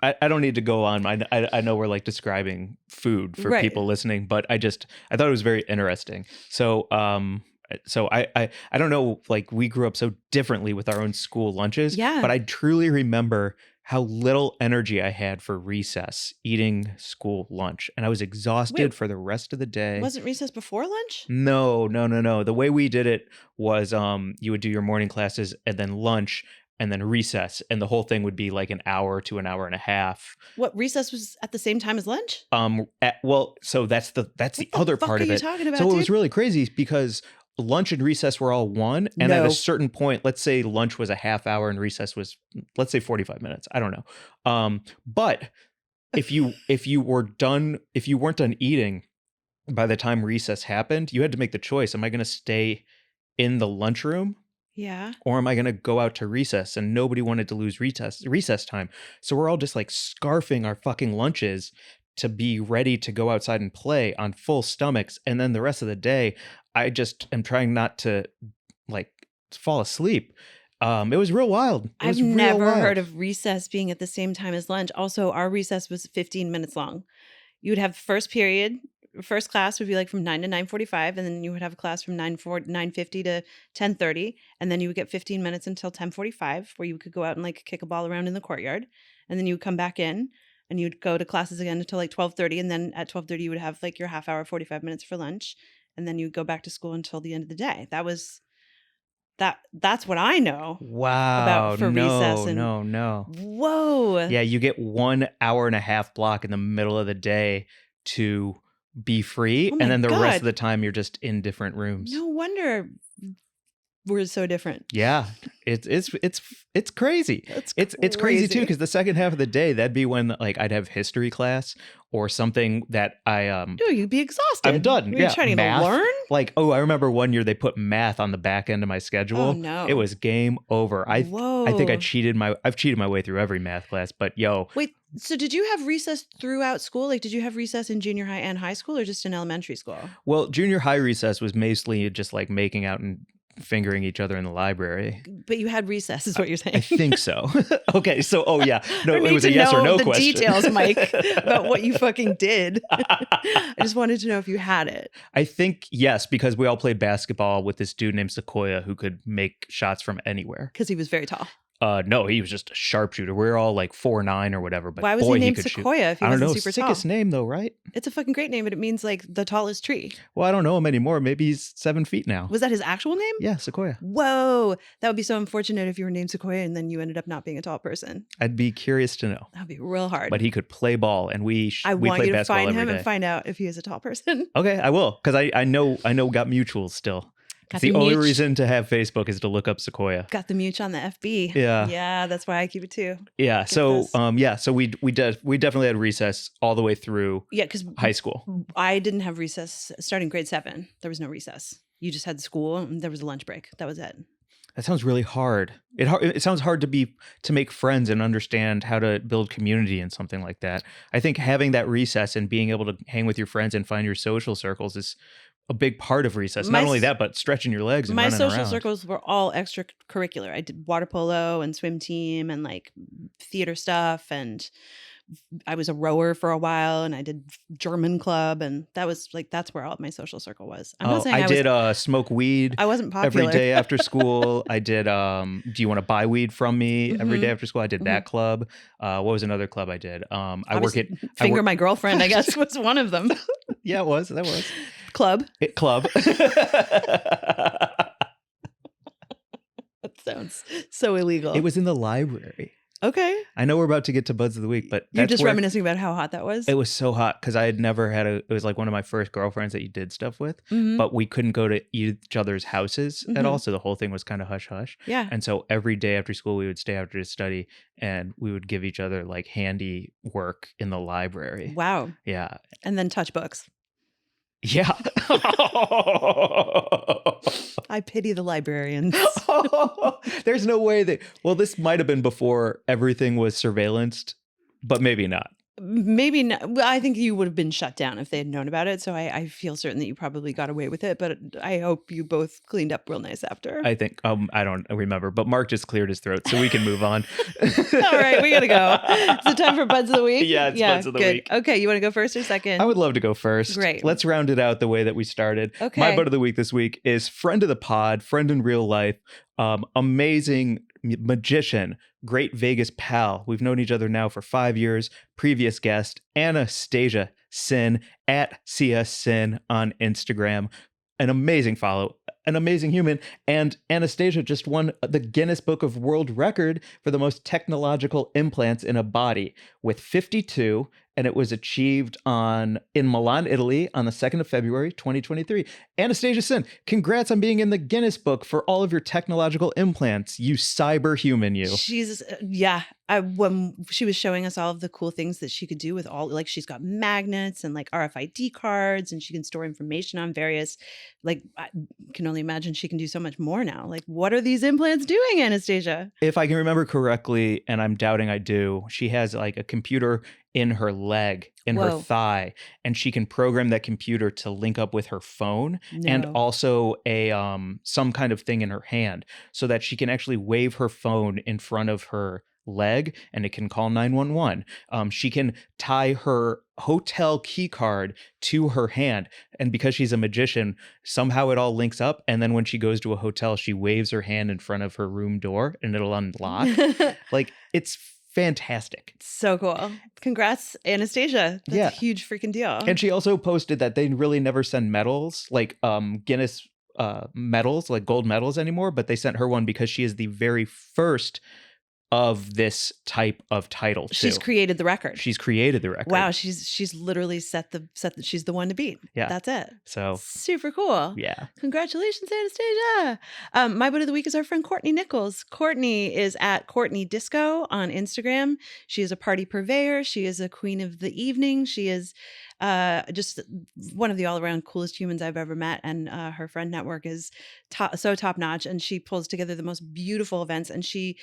I don't need to go on. I know we're like describing food for people listening, but I thought it was very interesting. So I don't know, like we grew up so differently with our own school lunches, but I truly remember how little energy I had for recess eating school lunch, and I was exhausted for the rest of the day. Wasn't recess before lunch? No. The way we did it was you would do your morning classes and then lunch and then recess, and the whole thing would be like an hour to an hour and a half. What, recess was at the same time as lunch? So that's the other part of it. What the fuck are you talking about, So dude? it was really crazy because lunch and recess were all one, and at a certain point, let's say lunch was a half hour and recess was, let's say 45 minutes. I don't know. But if you weren't done eating by the time recess happened, you had to make the choice: am I going to stay in the lunchroom? Yeah. Or am I going to go out to recess? And nobody wanted to lose recess time. So we're all just like scarfing our fucking lunches to be ready to go outside and play on full stomachs. And then the rest of the day, I just am trying not to like fall asleep. It was real wild. I've never heard of recess being at the same time as lunch. Also, our recess was 15 minutes long. You would have first period. First class would be like from 9 to 9:45, and then you would have a class from 9:50 to 10:30, and then you would get 15 minutes until 10:45, where you could go out and like kick a ball around in the courtyard, and then you would come back in, and you'd go to classes again until like 12:30, and then at 12:30 you would have like your half hour, 45 minutes for lunch, and then you would go back to school until the end of the day. That's what I know. Wow. About for recess. And, no. Whoa. Yeah, you get 1 hour and a half block in the middle of the day to be free, and then the rest of the time you're just in different rooms. No wonder we're so different. Yeah, it's crazy. It's crazy too, because the second half of the day, that'd be when like I'd have history class or something that Dude, you'd be exhausted. I'm done. You're trying to learn. Like, I remember one year they put math on the back end of my schedule. Oh no, it was game over. I think I've cheated my way through every math class. But wait. So did you have recess throughout school? Like, did you have recess in junior high and high school, or just in elementary school? Well, junior high recess was mostly just like making out and fingering each other in the library. But you had recess, is what you're saying. I think so. Okay, so no, I it need was a to yes or know no the question. details, Mike, about what you fucking did. I just wanted to know if you had it. I think yes, because we all played basketball with this dude named Sequoia who could make shots from anywhere. Because he was very tall. No, he was just a sharpshooter. We were all like 4'9" or whatever. But why was boy, he named could Sequoia shoot. if he I don't wasn't know. super Sickest tall? name though, right? It's a fucking great name, but it means like the tallest tree. Well, I don't know him anymore. Maybe he's 7 feet now. Was that his actual name? Yeah, Sequoia. Whoa. That would be so unfortunate if you were named Sequoia and then you ended up not being a tall person. I'd be curious to know. That would be real hard. But he could play ball, and we I want played you to basketball find every him day. and find out if he is a tall person. Okay, I will, because I know got mutuals still. Got The only Mooch. reason to have Facebook is to look up Sequoia. Got the Mooch on the FB. Yeah. Yeah, that's why I keep it too. Yeah. So this. so we definitely had recess all the way through Yeah, because high school. I didn't have recess starting grade 7. There was no recess. You just had school and there was a lunch break. That was it. That sounds really hard. It sounds hard to make friends and understand how to build community and something like that. I think having that recess and being able to hang with your friends and find your social circles is a big part of recess. Not only that, but stretching your legs and my running social around. circles were all extracurricular. I did water polo and swim team and like theater stuff, and I was a rower for a while, and I did German club, and that's where all of my social circle was. I'm not saying I did smoke weed. I wasn't popular every day after school. I did do you want to buy weed from me every day after school? I did that club. What was another club I did? My girlfriend, I guess, was one of them. Yeah, it was. That was club. Club. That sounds so illegal. It was in the library. Okay. I know we're about to get to Buds of the Week, but you're just reminiscing about how hot that was? It was so hot because I had never had it was like one of my first girlfriends that you did stuff with, but we couldn't go to each other's houses at all. So the whole thing was kind of hush hush. Yeah. And so every day after school, we would stay after to study and we would give each other like handy work in the library. Wow. Yeah. And then touch books. Yeah. I pity the librarians. There's no way this might have been before everything was surveillanced, but maybe not. Maybe not. Well, I think you would have been shut down if they had known about it. So I feel certain that you probably got away with it. But I hope you both cleaned up real nice after. I think I don't remember, but Mark just cleared his throat, so we can move on. All right, we gotta go. Is it time for Buds of the Week? Yeah, it's Buds of the Week. Okay, you want to go first or second? I would love to go first. Great. Let's round it out the way that we started. Okay. My Bud of the Week this week is friend of the pod, friend in real life, amazing magician, great Vegas pal. We've known each other now for 5 years. Previous guest, Anastasia Sin at CS Sin on Instagram. An amazing follow, an amazing human. And Anastasia just won the Guinness Book of World Record for the most technological implants in a body with 52. And it was achieved in Milan, Italy on the 2nd of February, 2023. Anastasia Sin, congrats on being in the Guinness Book for all of your technological implants, you cyber human, you. She's, when she was showing us all of the cool things that she could do with all, like she's got magnets and like RFID cards, and she can store information on various, like I can only imagine she can do so much more now. Like, what are these implants doing, Anastasia? If I can remember correctly, and I'm doubting I do, she has like a computer in her leg, in her thigh, and she can program that computer to link up with her phone and also a some kind of thing in her hand, so that she can actually wave her phone in front of her leg and it can call 911. She can tie her hotel key card to her hand, and because she's a magician, somehow it all links up, and then when she goes to a hotel, she waves her hand in front of her room door and it'll unlock. Like, it's fantastic. So cool. Congrats, Anastasia. That's a huge freaking deal. And she also posted that they really never send medals, like Guinness medals, like gold medals anymore, but they sent her one because she is the very first of this type of title too. She's created the record. She's created the record. Wow, she's literally set that she's the one to beat. Yeah. That's it. So super cool. Yeah. Congratulations, Anastasia. My Bud of the Week is our friend Courtney Nichols. Courtney is at Courtney Disco on Instagram. She is a party purveyor. She is a queen of the evening. She is just one of the all around coolest humans I've ever met. And her friend network is so top notch. And she pulls together the most beautiful events. And she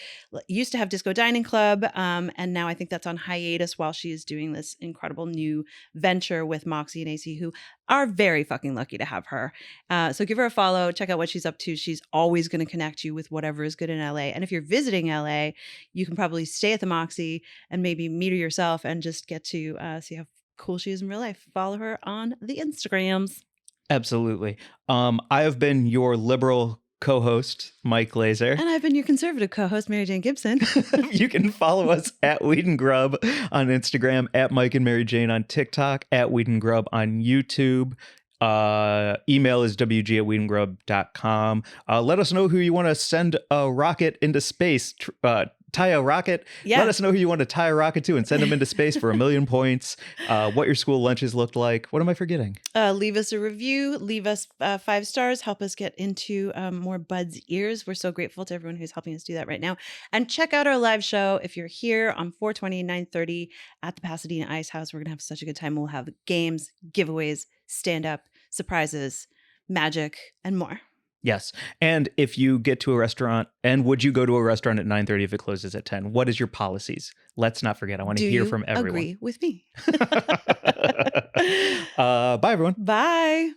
used to have Disco Dining Club. And now I think that's on hiatus while she is doing this incredible new venture with Moxie and AC, who are very fucking lucky to have her. So give her a follow, check out what she's up to. She's always going to connect you with whatever is good in LA. And if you're visiting LA, you can probably stay at the Moxie and maybe meet her yourself and just get to see how cool she is in real life. Follow her on the Instagrams. Absolutely. I have been your liberal co-host, Mike Glazer. And I've been your conservative co-host, Mary Jane Gibson. You can follow us at Weed and Grub on Instagram, at Mike and Mary Jane on TikTok, at Weed and Grub on YouTube. Email is wg@weedandgrub.com. Let us know who you want to send a rocket into space. Tie a rocket. Yeah. Let us know who you want to tie a rocket to and send them into space for 1,000,000 points. What your school lunches looked like. What am I forgetting? Leave us a review. Leave us 5 stars. Help us get into more buds' ears. We're so grateful to everyone who's helping us do that right now. And check out our live show if you're here on 4/20, 9:30 at the Pasadena Ice House. We're going to have such a good time. We'll have games, giveaways, stand-up, surprises, magic, and more. Yes. And if you get to a restaurant, and would you go to a restaurant at 9:30 if it closes at 10? What is your policies? Let's not forget. I want to hear from everyone. Agree with me? Bye, everyone. Bye.